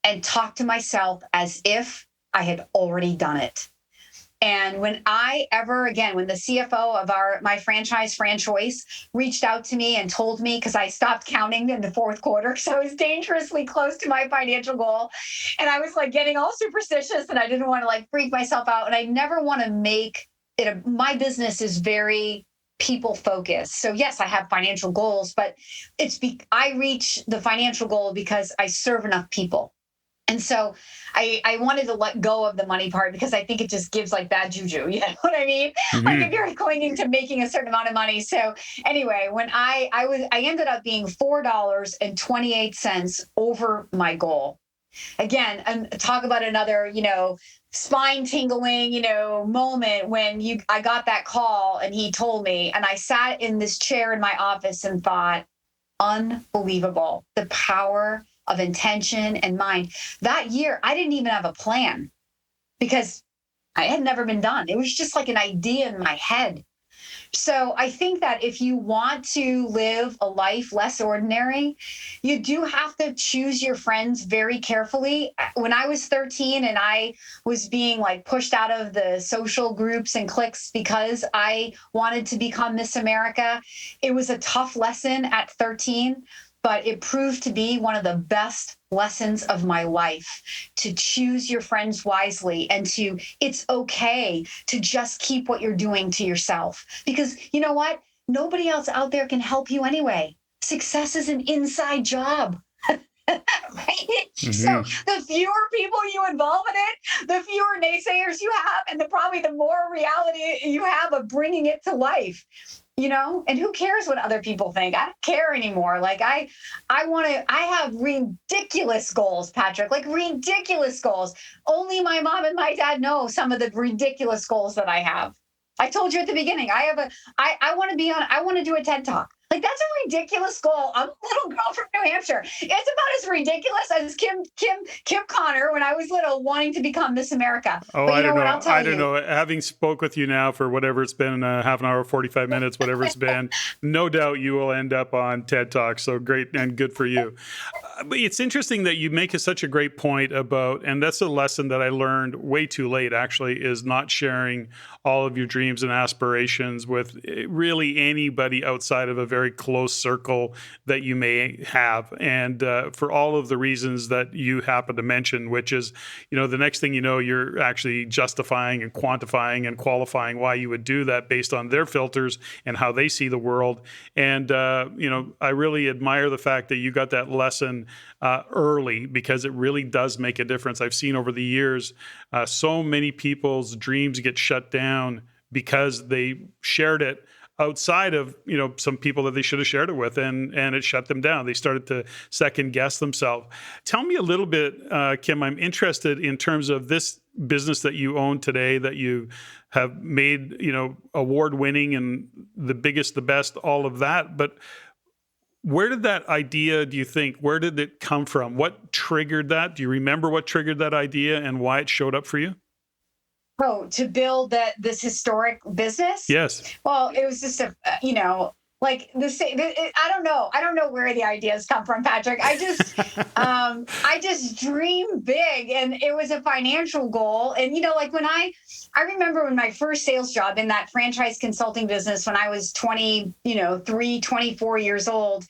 and talked to myself as if I had already done it. And when the CFO of my franchise, Franchoice, reached out to me and told me, because I stopped counting in the fourth quarter, so I was dangerously close to my financial goal. And I was getting all superstitious, and I didn't want to freak myself out. And I never want to make it, my business is very people focused. So yes, I have financial goals, but I reach the financial goal because I serve enough people. And so I wanted to let go of the money part because I think it just gives bad juju. You know what I mean? Mm-hmm. If you're clinging to making a certain amount of money. So anyway, when I ended up being $4.28 over my goal. Again, and talk about another, spine tingling, moment when I got that call and he told me, and I sat in this chair in my office and thought, unbelievable, the power of intention and mind. That year, I didn't even have a plan because I had never been done. It was just an idea in my head. So I think that if you want to live a life less ordinary, you do have to choose your friends very carefully. When I was 13 and I was being pushed out of the social groups and cliques because I wanted to become Miss America, it was a tough lesson at 13. But it proved to be one of the best lessons of my life, to choose your friends wisely and it's okay to just keep what you're doing to yourself. Because you know what? Nobody else out there can help you anyway. Success is an inside job. Right? Mm-hmm. So the fewer people you involve in it, the fewer naysayers you have, and probably the more reality you have of bringing it to life. And who cares what other people think? I don't care anymore. I have ridiculous goals, Patrick, ridiculous goals. Only my mom and my dad know some of the ridiculous goals that I have. I told you at the beginning, I want to do a TED Talk. Like, that's a ridiculous goal. I'm a little girl from New Hampshire. It's about as ridiculous as Kim Connor when I was little wanting to become Miss America. Oh, But I you know don't what? know. I'll tell I don't you. know. Having spoke with you now for whatever it's been, half an hour, 45 minutes, whatever it's been, no doubt you will end up on TED Talk. So great and good for you. But it's interesting that you make such a great point about, and that's a lesson that I learned way too late, actually, is not sharing all of your dreams and aspirations with really anybody outside of a very close circle that you may have. And for all of the reasons that you happen to mention, which is, the next thing you know, you're actually justifying and quantifying and qualifying why you would do that based on their filters and how they see the world. And, I really admire the fact that you got that lesson early, because it really does make a difference. I've seen over the years so many people's dreams get shut down because they shared it outside of some people that they should have shared it with, and it shut them down. They started to second guess themselves. Tell me a little bit, Kim. I'm interested in terms of this business that you own today, that you have made award winning and the biggest, the best, all of that. But where did that idea, do you think, where did it come from? What triggered that? Do you remember what triggered that idea and why it showed up for you? Oh, to build this historic business? Yes. Well, it was just like the same. I don't know. I don't know where the ideas come from, Patrick. I just dream big, and it was a financial goal. And like when I remember when my first sales job in that franchise consulting business when I was 24 years old.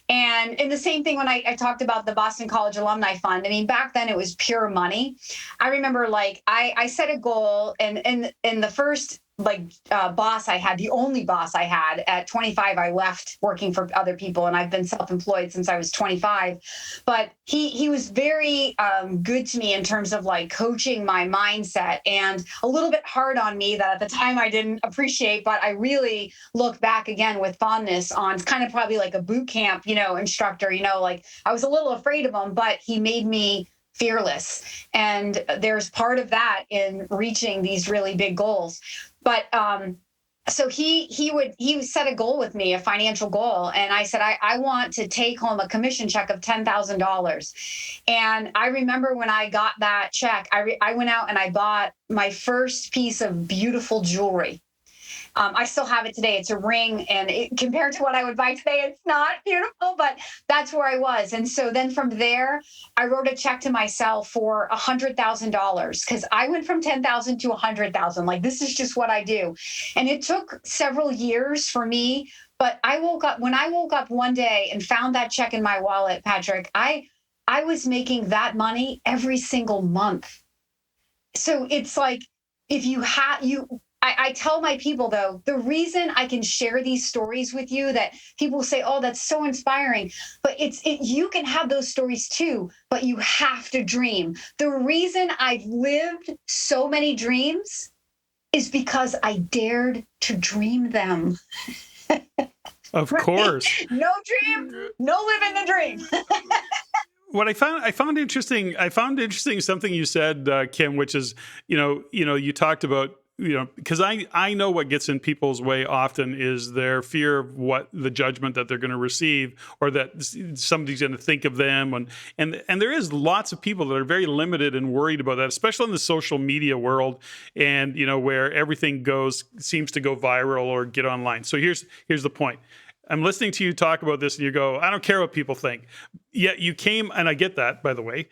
And the same thing when I talked about the Boston College Alumni Fund. I mean, back then it was pure money. I remember I set a goal, and the first boss I had, the only boss I had at 25, I left working for other people, and I've been self-employed since I was 25. But he was very good to me in terms of coaching my mindset, and a little bit hard on me that at the time I didn't appreciate, but I really look back again with fondness on kind of probably like a boot camp, instructor, I was a little afraid of him, but he made me fearless. And there's part of that in reaching these really big goals. But so he would set a goal with me, a financial goal. And I said, I want to take home a commission check of $10,000. And I remember when I got that check, I went out and I bought my first piece of beautiful jewelry. I still have it today. It's a ring, and compared to what I would buy today, it's not beautiful, but that's where I was. And so then from there, I wrote a check to myself for $100,000, because I went from 10,000 to 100,000. Like, this is just what I do. And it took several years for me, but when I woke up one day and found that check in my wallet, Patrick, I was making that money every single month. So it's like, if you I tell my people, though, the reason I can share these stories with you, that people say, oh, that's so inspiring, but you can have those stories too, but you have to dream. The reason I've lived so many dreams is because I dared to dream them. Of course. No dream, no living the dream. What I found interesting something you said, Kim, which is, you talked about, because I know what gets in people's way often is their fear of what the judgment that they're going to receive, or that somebody's going to think of them. And there is lots of people that are very limited and worried about that, especially in the social media world, and, where everything seems to go viral or get online. So here's the point. I'm listening to you talk about this and you go, I don't care what people think. Yet you came, and I get that, by the way.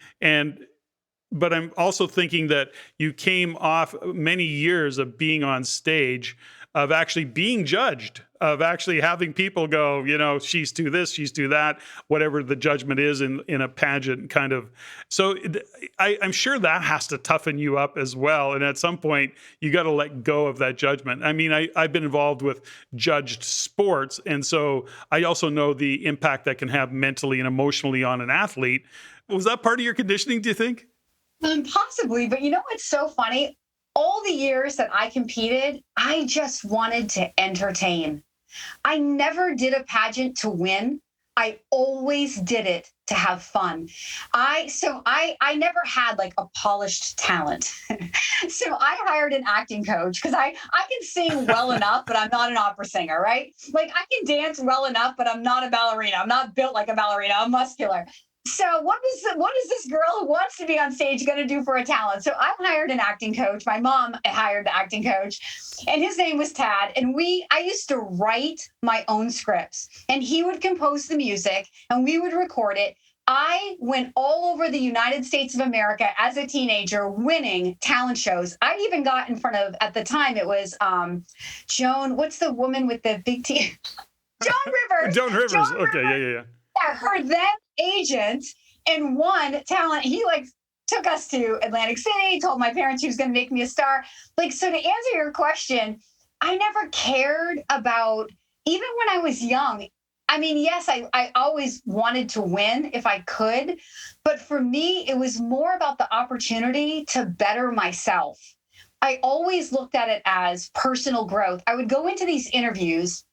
But I'm also thinking that you came off many years of being on stage, of actually being judged, of actually having people go, she's too this, she's too that, whatever the judgment is in a pageant kind of. So I'm sure that has to toughen you up as well. And at some point, you got to let go of that judgment. I mean, I've been involved with judged sports. And so I also know the impact that can have mentally and emotionally on an athlete. Was that part of your conditioning, do you think? Possibly, but what's so funny? All the years that I competed, I just wanted to entertain. I never did a pageant to win. I always did it to have fun. I never had like a polished talent. So I hired an acting coach because I can sing well enough, but I'm not an opera singer, right? Like I can dance well enough, but I'm not a ballerina. I'm not built like a ballerina. I'm muscular. So what is this girl who wants to be on stage going to do for a talent? So I hired an acting coach. My mom hired the acting coach, and his name was Tad. And I used to write my own scripts, and he would compose the music, and we would record it. I went all over the United States of America as a teenager winning talent shows. I even got in front of, at the time, it was Joan, what's the woman with the big T? Joan Rivers. Joan Rivers. Okay, yeah. Her then agent and won talent. He like took us to Atlantic City, told my parents he was going to make me a star. Like, so to answer your question, I never cared about, even when I was young. I mean, yes, I always wanted to win if I could, but for me, it was more about the opportunity to better myself. I always looked at it as personal growth. I would go into these interviews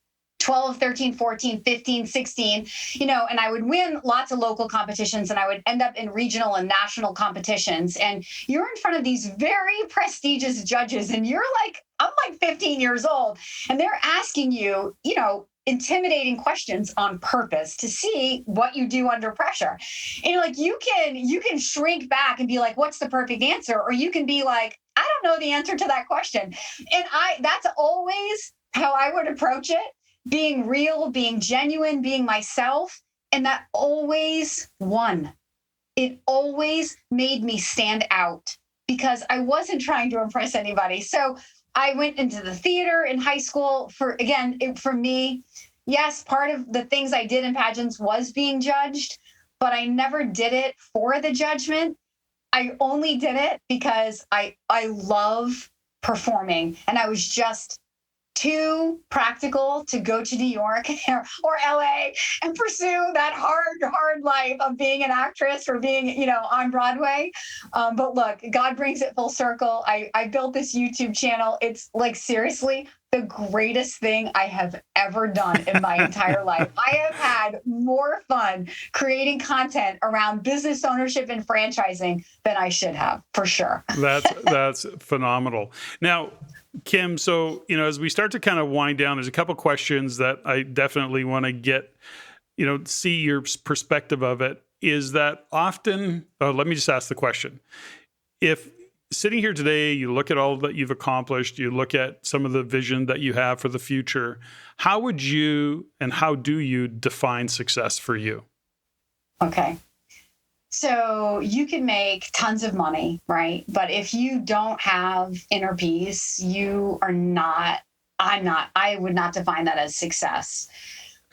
12, 13, 14, 15, 16, and I would win lots of local competitions and I would end up in regional and national competitions. And you're in front of these very prestigious judges and I'm like 15 years old and they're asking you, intimidating questions on purpose to see what you do under pressure. And like, you can shrink back and be like, what's the perfect answer? Or you can be like, I don't know the answer to that question. And that's always how I would approach it. Being real, being genuine, being myself. And that always won. It always made me stand out because I wasn't trying to impress anybody. So I went into the theater in high school for me, yes, part of the things I did in pageants was being judged, but I never did it for the judgment. I only did it because I love performing and I was just too practical to go to New York or LA and pursue that hard life of being an actress or being, on Broadway. But look, God brings it full circle. I built this YouTube channel. It's like seriously the greatest thing I have ever done in my entire life. I have had more fun creating content around business ownership and franchising than I should have, for sure. That's phenomenal. Now, Kim, so, as we start to kind of wind down, there's a couple questions that I definitely want to get, see your perspective of it. Is that often, let me just ask the question. If sitting here today, you look at all that you've accomplished, you look at some of the vision that you have for the future, how would you and how do you define success for you? Okay. So you can make tons of money, right? But if you don't have inner peace, I would not define that as success.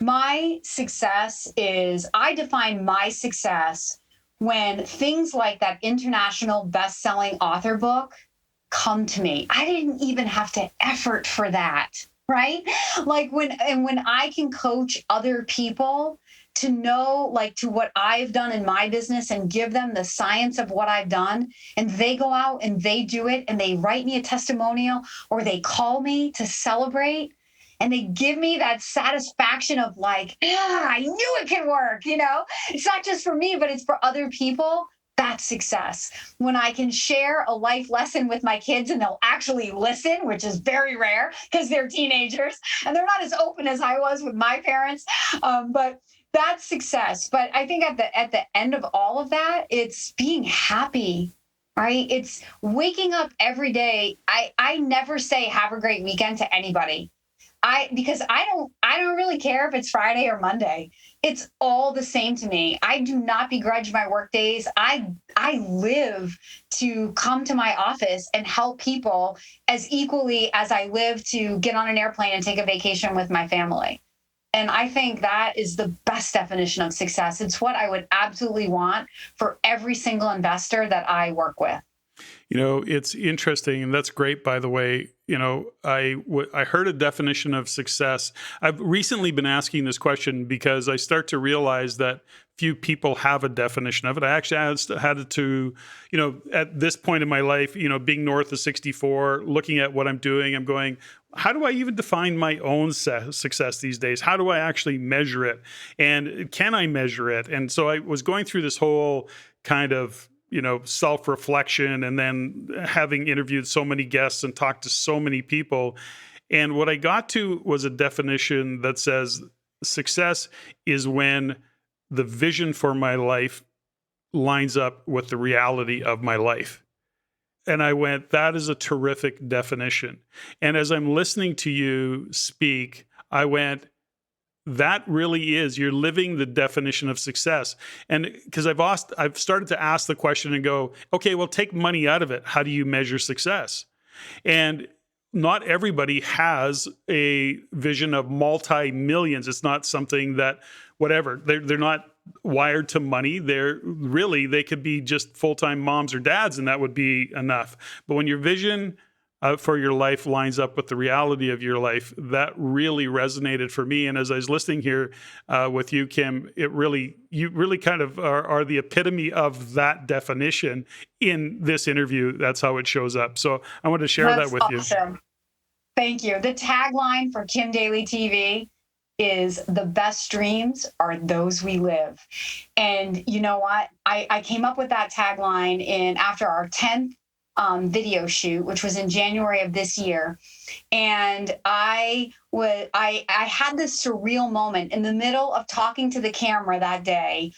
My success is, I define my success when things like that international best-selling author book come to me. I didn't even have to effort for that, right? Like when I can coach other people to know, like, to what I've done in my business and give them the science of what I've done, and they go out and they do it and they write me a testimonial or they call me to celebrate and they give me that satisfaction of like, I knew it can work, It's not just for me, but it's for other people. That's success. When I can share a life lesson with my kids and they'll actually listen, which is very rare because they're teenagers and they're not as open as I was with my parents. But that's success. But I think at the end of all of that, it's being happy, right? It's waking up every day. I never say have a great weekend to anybody. Because I don't really care if it's Friday or Monday. It's all the same to me. I do not begrudge my work days. I live to come to my office and help people as equally as I live to get on an airplane and take a vacation with my family. And I think that is the best definition of success. It's what I would absolutely want for every single investor that I work with. It's interesting, and that's great, by the way. I heard a definition of success. I've recently been asking this question because I start to realize that few people have a definition of it. I actually had to, at this point in my life, being north of 64, looking at what I'm doing, I'm going, how do I even define my own success these days? How do I actually measure it? And can I measure it? And so I was going through this whole kind of self-reflection, and then having interviewed so many guests and talked to so many people. And what I got to was a definition that says success is when the vision for my life lines up with the reality of my life. And I went, that is a terrific definition. And as I'm listening to you speak, I went, that really is, you're living the definition of success. And because I've started to ask the question and go, okay, well, take money out of it. How do you measure success? And not everybody has a vision of multi-millions. It's not something that, whatever, they're not wired to money. They could be just full-time moms or dads, and that would be enough. But when your vision for your life lines up with the reality of your life, that really resonated for me. And as I was listening here with you, Kim, you really kind of are the epitome of that definition in this interview. That's how it shows up. So I wanted to share that with you. Thank you. The tagline for Kim Daly TV is the best dreams are those we live. And you know what? I came up with that tagline after our 10th video shoot, which was in January of this year. And I had this surreal moment in the middle of talking to the camera that day.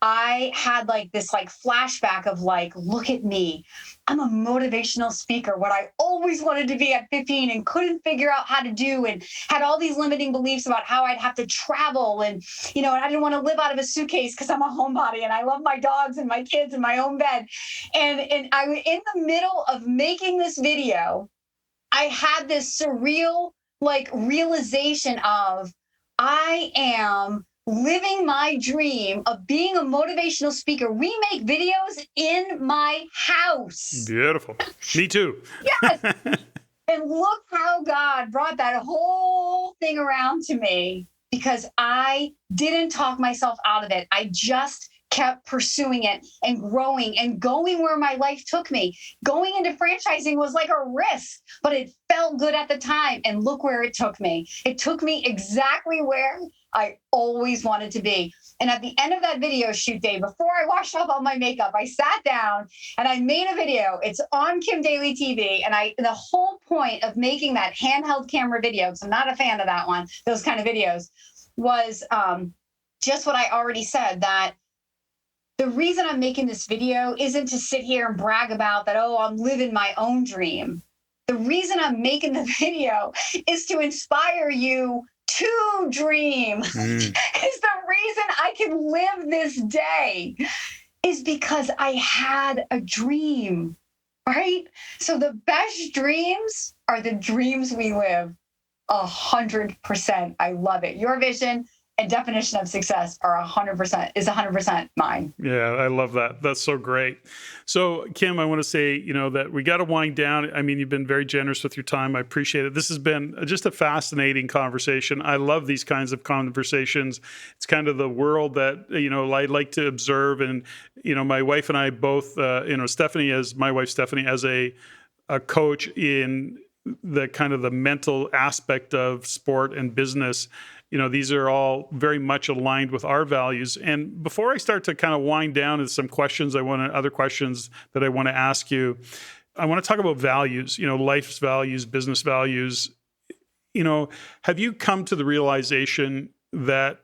I had this flashback of look at me. I'm a motivational speaker, what I always wanted to be at 15 and couldn't figure out how to do, and had all these limiting beliefs about how I'd have to travel. And, and I didn't want to live out of a suitcase because I'm a homebody and I love my dogs and my kids and my own bed. And I was in the middle of making this video. I had this surreal realization of I am living my dream of being a motivational speaker. We make videos in my house. Beautiful. Me too. Yes. And look how God brought that whole thing around to me, because I didn't talk myself out of it. I just kept pursuing it and growing and going where my life took me. Going into franchising was like a risk, but it felt good at the time. And look where it took me. It took me exactly where I always wanted to be. And at the end of that video shoot day, before I washed off all my makeup, I sat down and I made a video. It's on Kim Daly TV. And the whole point of making that handheld camera video, because I'm not a fan of that one, those kind of videos, was just what I already said, that the reason I'm making this video isn't to sit here and brag about that, oh, I'm living my own dream. The reason I'm making the video is to inspire you to dream. Because the reason I can live this day is because I had a dream, right? So the best dreams are the dreams we live. 100%. I love it. Your vision and definition of success are 100% mine. Yeah, I love that. That's so great. So, Kim, I want to say, that we got to wind down. I mean, you've been very generous with your time. I appreciate it. This has been just a fascinating conversation. I love these kinds of conversations. It's kind of the world that, I like to observe. And, my wife and I both, Stephanie, as my wife, Stephanie, as a coach in the kind of the mental aspect of sport and business, these are all very much aligned with our values. And before I start to kind of wind down to some other questions that I want to ask you, I want to talk about values, life's values, business values. Have you come to the realization that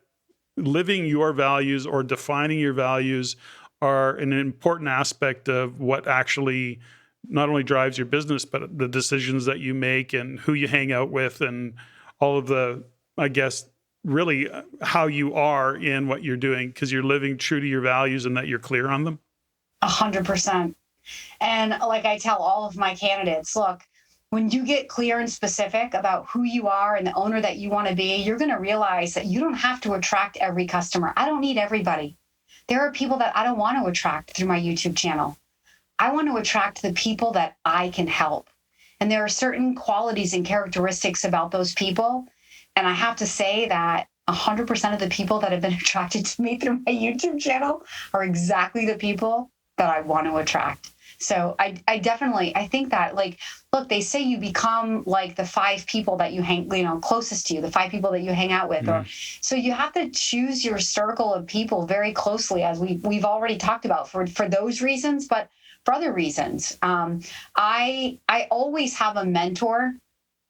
living your values or defining your values are an important aspect of what actually not only drives your business, but the decisions that you make and who you hang out with and all of the, I guess, really how you are in what you're doing, because you're living true to your values and that you're clear on them? 100%. And like I tell all of my candidates, look, when you get clear and specific about who you are and the owner that you want to be, you're going to realize that you don't have to attract every customer. I don't need everybody. There are people that I don't want to attract through my YouTube channel. I want to attract the people that I can help. And there are certain qualities and characteristics about those people. And I have to say that 100% of the people that have been attracted to me through my YouTube channel are exactly the people that I want to attract. So I definitely, I think that, like, look, they say you become like the 5 people that you hang, closest to you, the 5 people that you hang out with. Or so you have to choose your circle of people very closely, as we've already talked about, for those reasons, but for other reasons. I always have a mentor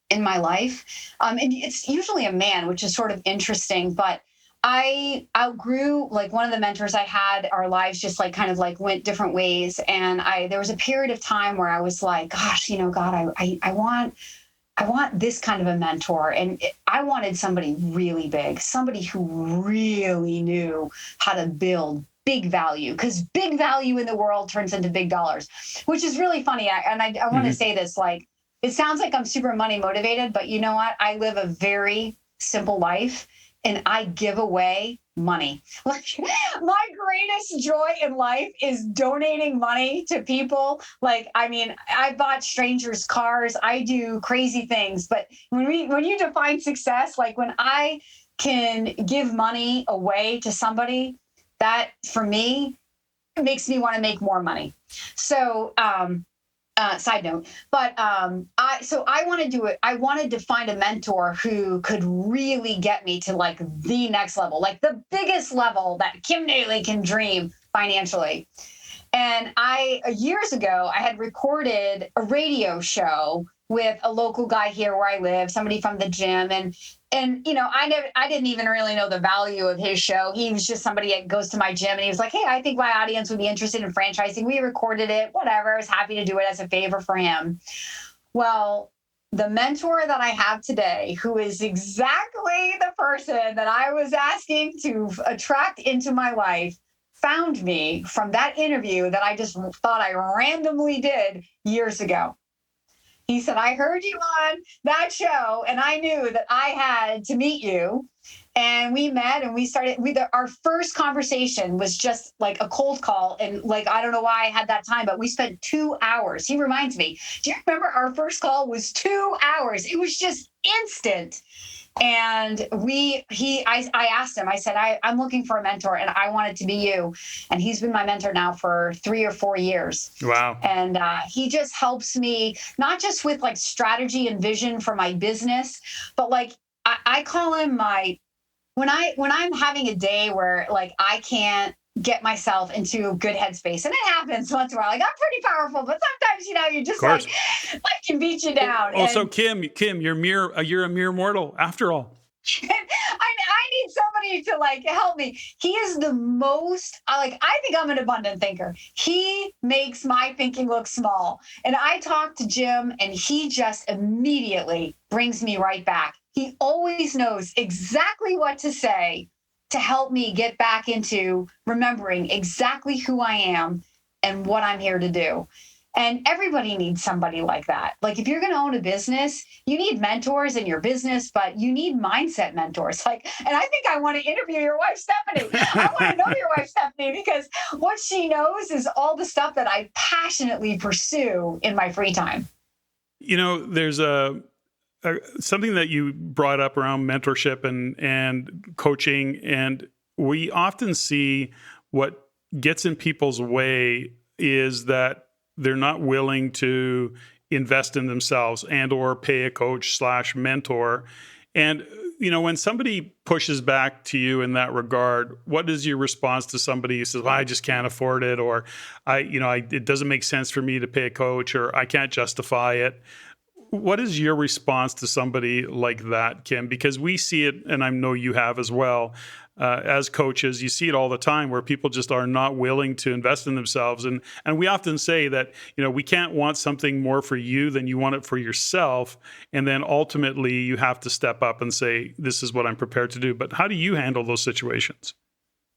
in my life. And it's usually a man, which is sort of interesting, but I outgrew, like, one of the mentors I had, our lives just like kind of like went different ways. And there was a period of time where I was like, gosh, God, I want this kind of a mentor. And I wanted somebody really big, somebody who really knew how to build big value, because big value in the world turns into big dollars, which is really funny. I want to say this, like, it sounds like I'm super money motivated, but you know what? I live a very simple life. And I give away money. Like, my greatest joy in life is donating money to people. Like, I mean, I bought strangers cars. I do crazy things. But when you define success, like when I can give money away to somebody, that for me makes me want to make more money. So, side note, but I want to do it. I wanted to find a mentor who could really get me to like the next level, like the biggest level that Kim Daly can dream financially. And years ago, I had recorded a radio show with a local guy here where I live, somebody from the gym. And I didn't even really know the value of his show. He was just somebody that goes to my gym, and he was like, hey, I think my audience would be interested in franchising. We recorded it, whatever. I was happy to do it as a favor for him. Well, the mentor that I have today, who is exactly the person that I was asking to attract into my life, found me from that interview that I just thought I randomly did years ago. He said, I heard you on that show, and I knew that I had to meet you. And we met, and we started, our first conversation was just like a cold call. And like, I don't know why I had that time, but we spent 2 hours. He reminds me, do you remember our first call was 2 hours? It was just instant. And I asked him, I said, I'm looking for a mentor, and I want it to be you. And he's been my mentor now for 3 or 4 years. Wow. And he just helps me, not just with like strategy and vision for my business, but like, I call him when I'm having a day where like I can't get myself into a good headspace, and it happens once in a while. Like, I'm pretty powerful, but sometimes you just like can beat you down. Also, Kim, you're a mere mortal after all. I need somebody to like help me. He is the most I think I'm an abundant thinker. He makes my thinking look small. And I talk to Jim, and he just immediately brings me right back. He always knows exactly what to say to help me get back into remembering exactly who I am and what I'm here to do. And everybody needs somebody like that. Like, if you're going to own a business, you need mentors in your business, but you need mindset mentors. Like, and I think I want to interview your wife, Stephanie. I want to know your wife, Stephanie, because what she knows is all the stuff that I passionately pursue in my free time. There's something that you brought up around mentorship and coaching, and we often see what gets in people's way is that they're not willing to invest in themselves and or pay a coach / mentor. And, when somebody pushes back to you in that regard, what is your response to somebody who says, well, I just can't afford it, or it doesn't make sense for me to pay a coach, or I can't justify it? What is your response to somebody like that, Kim? Because we see it, and I know you have as well, as coaches, you see it all the time where people just are not willing to invest in themselves. And we often say that, we can't want something more for you than you want it for yourself. And then ultimately you have to step up and say, this is what I'm prepared to do. But how do you handle those situations?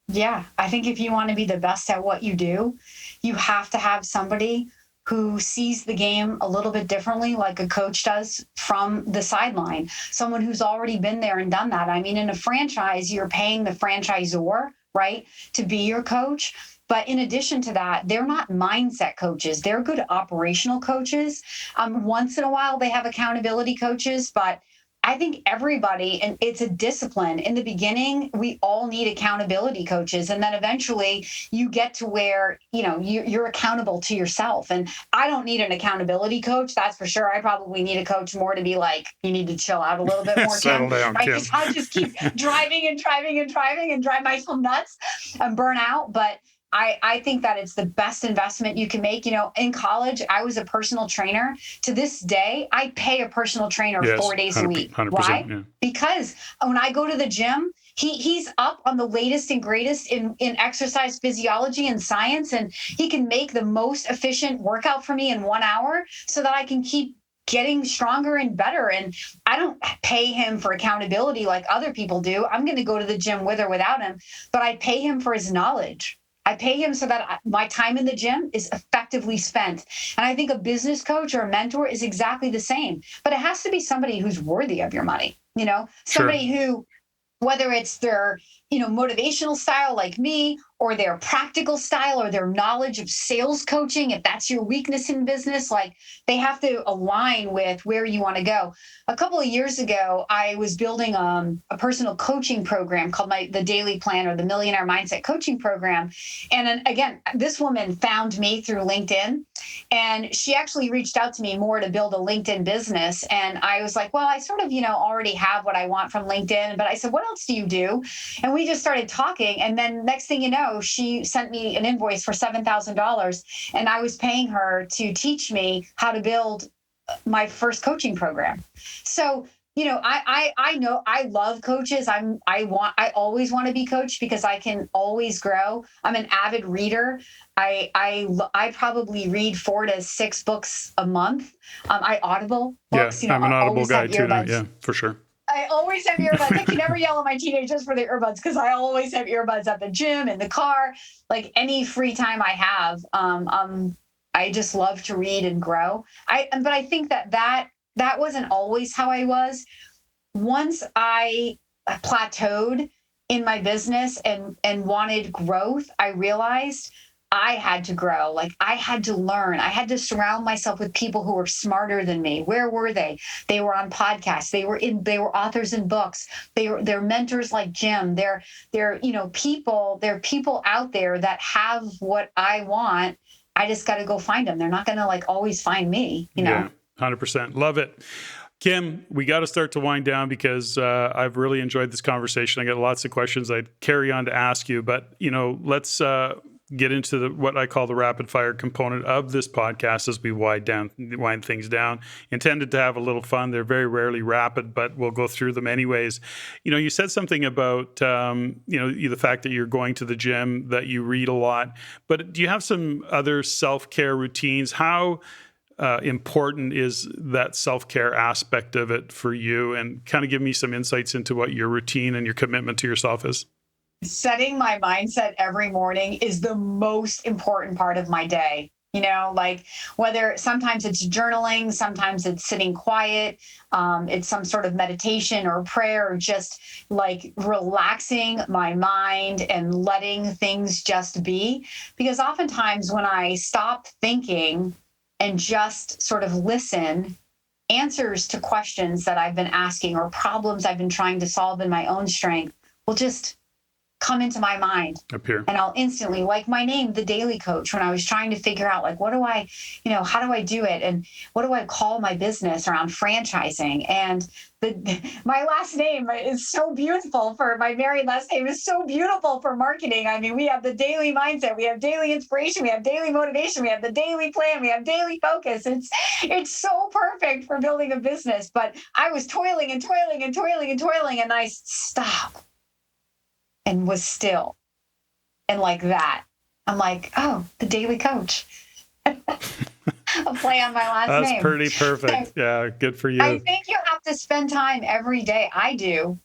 Yeah, I think if you want to be the best at what you do, you have to have somebody who sees the game a little bit differently, like a coach does from the sideline, someone who's already been there and done that. I mean, in a franchise, you're paying the franchisor, right, to be your coach. But in addition to that, they're not mindset coaches. They're good operational coaches. Once in a while, they have accountability coaches, but I think everybody, and it's a discipline. In the beginning, we all need accountability coaches. And then eventually you get to where, you're accountable to yourself. And I don't need an accountability coach. That's for sure. I probably need a coach more to be like, you need to chill out a little bit more, Settle Kim. down, Right? Kim. Because I'll just keep driving and driving and driving and drive myself nuts and burn out. But I think that it's the best investment you can make. In college, I was a personal trainer. To this day, I pay a personal trainer 4 days a week. 100%, Why? yeah. Because when I go to the gym, he's up on the latest and greatest in exercise physiology and science, and he can make the most efficient workout for me in 1 hour so that I can keep getting stronger and better. And I don't pay him for accountability like other people do. I'm going to go to the gym with or without him, but I pay him for his knowledge. I pay him so that my time in the gym is effectively spent. And I think a business coach or a mentor is exactly the same, but it has to be somebody who's worthy of your money, somebody who, whether it's their, motivational style like me, or their practical style, or their knowledge of sales coaching, if that's your weakness in business, like they have to align with where you want to go. A couple of years ago, I was building a personal coaching program called the Daly Plan, or the Millionaire Mindset Coaching Program. And then, again, this woman found me through LinkedIn, and she actually reached out to me more to build a LinkedIn business. And I was like, well, I sort of, already have what I want from LinkedIn. But I said, what else do you do? And we just started talking. And then next thing you know, she sent me an invoice for $7,000, and I was paying her to teach me how to build my first coaching program. So, I know I love coaches. I always want to be coached because I can always grow. I'm an avid reader. I probably read 4 to 6 books a month. I Audible books. Yeah, I'm an Audible guy too now. Yeah, for sure. I always have earbuds. I can never yell at my teenagers for their earbuds because I always have earbuds at the gym, in the car, like any free time I have. I just love to read and grow. But I think that wasn't always how I was. Once I plateaued in my business and wanted growth, I realized I had to grow. Like I had to learn. I had to surround myself with people who were smarter than me. Where were they? They were on podcasts. They were authors in books. They're mentors like Jim. They're people. They're people out there that have what I want. I just got to go find them. They're not going to always find me. Yeah, 100%. Love it. Kim, we got to start to wind down because I've really enjoyed this conversation. I got lots of questions I'd carry on to ask you, but let's get into what I call the rapid fire component of this podcast as we wind things down. Intended to have a little fun. They're very rarely rapid, but we'll go through them anyways. You said something about the fact that you're going to the gym, that you read a lot, but do you have some other self-care routines? How important is that self-care aspect of it for you? And kind of give me some insights into what your routine and your commitment to yourself is. Setting my mindset every morning is the most important part of my day. Whether sometimes it's journaling, sometimes it's sitting quiet, it's some sort of meditation or prayer, or just relaxing my mind and letting things just be. Because oftentimes when I stop thinking and just sort of listen, answers to questions that I've been asking or problems I've been trying to solve in my own strength will just come into my mind. Appear. And I'll instantly, like my name, the Daly Coach, when I was trying to figure out what do I, how do I do it? And what do I call my business around franchising? And my last name is so beautiful for my married last name is so beautiful for marketing. I mean, we have the Daily Mindset, we have Daily Inspiration, we have Daily Motivation, we have the Daily Plan, we have Daily Focus. It's so perfect for building a business. But I was toiling and toiling and toiling and toiling, and I stopped and was still. And like that, I'm like, oh, the Daily Coach. A play on my last name. That's pretty perfect. Yeah, good for you. I think you have to spend time every day. I do.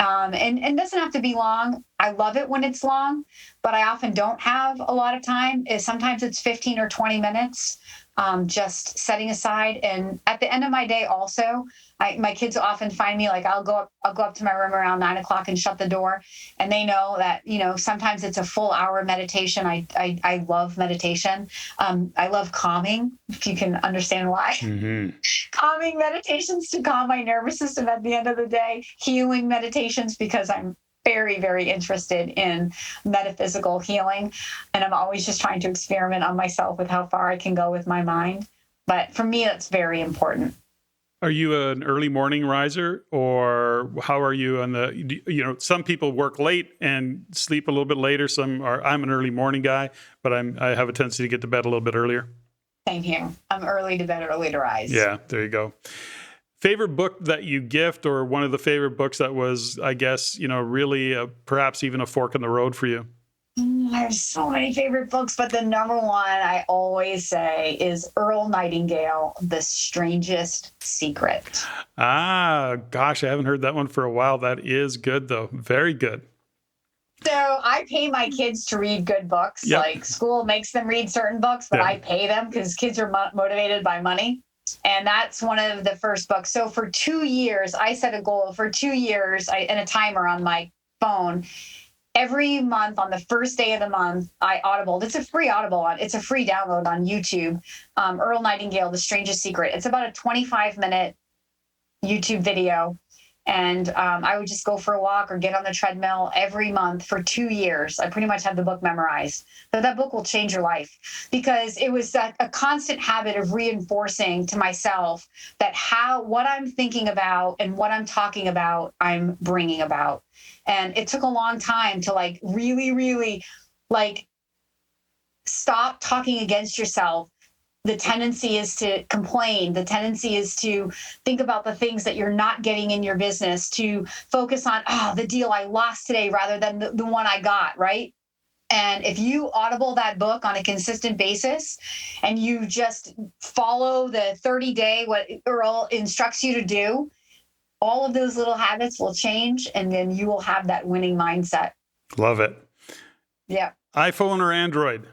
And it doesn't have to be long. I love it when it's long, but I often don't have a lot of time. Sometimes it's 15 or 20 minutes. just setting aside. And at the end of my day also, my kids often find me, like I'll go up to my room around 9 o'clock and shut the door. And they know that, sometimes it's a full hour meditation. I love meditation. I love calming, if you can understand why. Mm-hmm. Calming meditations to calm my nervous system at the end of the day, healing meditations, because I'm very, very interested in metaphysical healing. And I'm always just trying to experiment on myself with how far I can go with my mind. But for me, that's very important. Are you an early morning riser, or how are you on some people work late and sleep a little bit later. I'm an early morning guy, but I have a tendency to get to bed a little bit earlier. Same here. I'm early to bed, early to rise. Yeah, there you go. Favorite book that you gift, or one of the favorite books that was, I guess, really perhaps even a fork in the road for you? I have so many favorite books, but the number one I always say is Earl Nightingale, The Strangest Secret. Ah, gosh, I haven't heard that one for a while. That is good, though. Very good. So I pay my kids to read good books. Yep. Like school makes them read certain books, but Yeah. I pay them because kids are motivated by money. And that's one of the first books. So for 2 years, I set a goal for 2 years and a timer on my phone. Every month on the first day of the month, I audibled. It's a free it's a free download on YouTube. Earl Nightingale, The Strangest Secret. It's about a 25-minute YouTube video. And I would just go for a walk or get on the treadmill every month for 2 years. I pretty much have the book memorized. So that book will change your life, because it was a constant habit of reinforcing to myself that what I'm thinking about and what I'm talking about, I'm bringing about. And it took a long time to really, really stop talking against yourself. The tendency is to complain. The tendency is to think about the things that you're not getting in your business, to focus on, the deal I lost today rather than the one I got, right? And if you audible that book on a consistent basis and you just follow the 30-day, what Earl instructs you to do, all of those little habits will change, and then you will have that winning mindset. Love it. Yeah. iPhone or Android?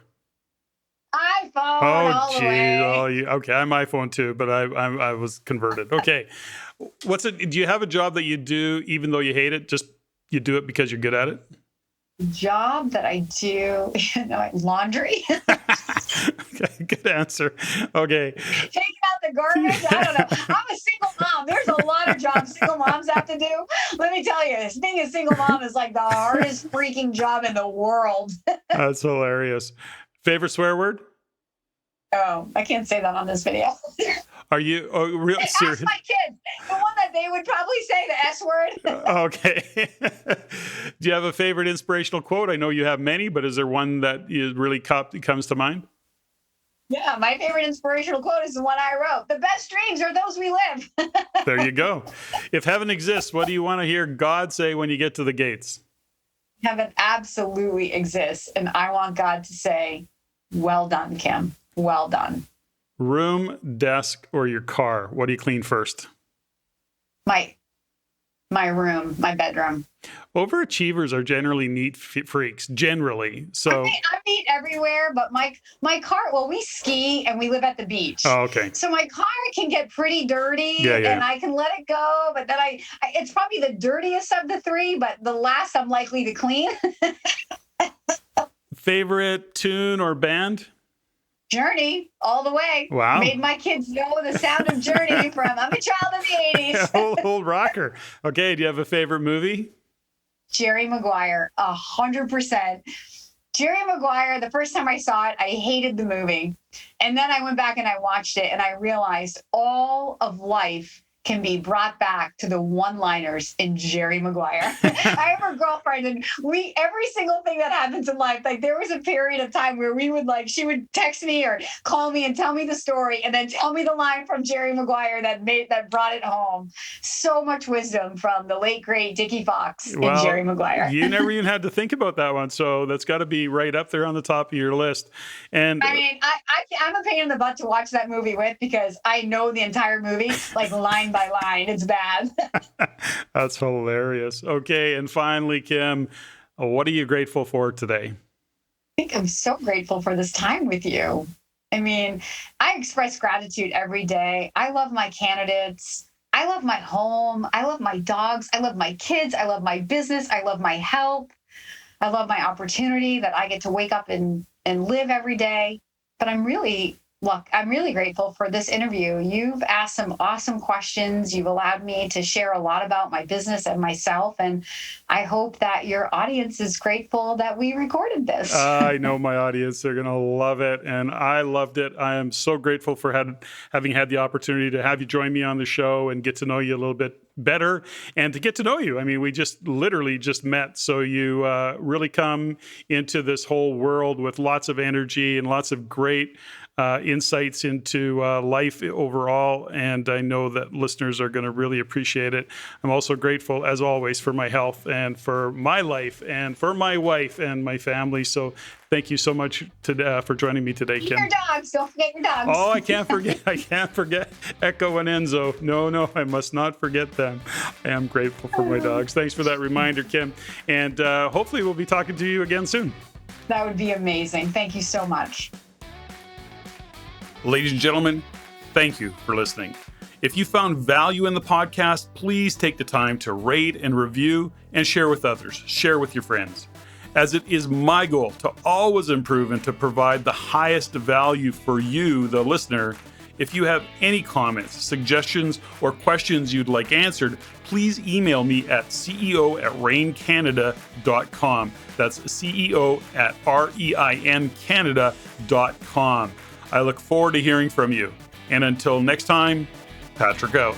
iPhone all the way. Okay, I'm iPhone too, but I was converted. Okay. Do you have a job that you do even though you hate it? Just you do it because you're good at it? Job that I do, laundry. Okay, good answer. Okay. Taking out the garbage. I don't know. I'm a single mom. There's a lot of jobs single moms have to do. Let me tell you, being a single mom is like the hardest freaking job in the world. That's hilarious. Favorite swear word? Oh, I can't say that on this video. Are you real serious? Ask my kids. The one that they would probably say, the S word. Okay. Do you have a favorite inspirational quote? I know you have many, but is there one that really comes to mind? Yeah, my favorite inspirational quote is the one I wrote. The best dreams are those we live. There you go. If heaven exists, what do you want to hear God say when you get to the gates? Heaven absolutely exists. And I want God to say, well done, Kim. Well done. Room, desk, or your car? What do you clean first? My room, my bedroom. Overachievers are generally neat freaks, generally. So I meet everywhere, but my car, well, we ski and we live at the beach. Oh, okay. So my car can get pretty dirty, Yeah. and I can let it go. But then it's probably the dirtiest of the three, but the last I'm likely to clean. Favorite tune or band? Journey, all the way. Wow. Made my kids know the sound of Journey from I'm a child of the 80s. Old rocker. Okay, do you have a favorite movie? Jerry Maguire, 100%. Jerry Maguire, the first time I saw it, I hated the movie. And then I went back and I watched it and I realized all of life can be brought back to the one-liners in Jerry Maguire. I have a girlfriend, and every single thing that happens in life, there was a period of time where she would text me or call me and tell me the story and then tell me the line from Jerry Maguire that brought it home. So much wisdom from the late, great Dickie Fox and Jerry Maguire. You never even had to think about that one, so that's got to be right up there on the top of your list. And I mean, I'm a pain in the butt to watch that movie with because I know the entire movie, line by line. It's bad. That's hilarious. Okay, and finally, Kim, what are you grateful for today? I think I'm so grateful for this time with you. I mean, I'm express gratitude every day. I love my candidates. I love my home. I love my dogs. I love my kids. I love my business. I love my health. I love my opportunity that I get to wake up and live every day. But I'm really grateful for this interview. You've asked some awesome questions. You've allowed me to share a lot about my business and myself. And I hope that your audience is grateful that we recorded this. I know my audience, they're going to love it. And I loved it. I am so grateful for having had the opportunity to have you join me on the show and get to know you a little bit better and to get to know you. I mean, we just literally just met. So you really come into this whole world with lots of energy and lots of great insights into life overall, and I know that listeners are going to really appreciate it. I'm also grateful, as always, for my health and for my life and for my wife and my family. So thank you so much for joining me today, Kim. Your dogs. Don't forget your dogs. Oh, I can't forget Echo and Enzo. No, I must not forget them. I am grateful for my dogs. Thanks for that reminder, Kim. And hopefully we'll be talking to you again soon. That would be amazing. Thank you so much. Ladies and gentlemen, thank you for listening. If you found value in the podcast, please take the time to rate and review and share with others. Share with your friends. As it is my goal to always improve and to provide the highest value for you, the listener, if you have any comments, suggestions, or questions you'd like answered, please email me at ceo@reincanada.com. That's ceo@reincanada.com. I look forward to hearing from you. And until next time, Patrick out.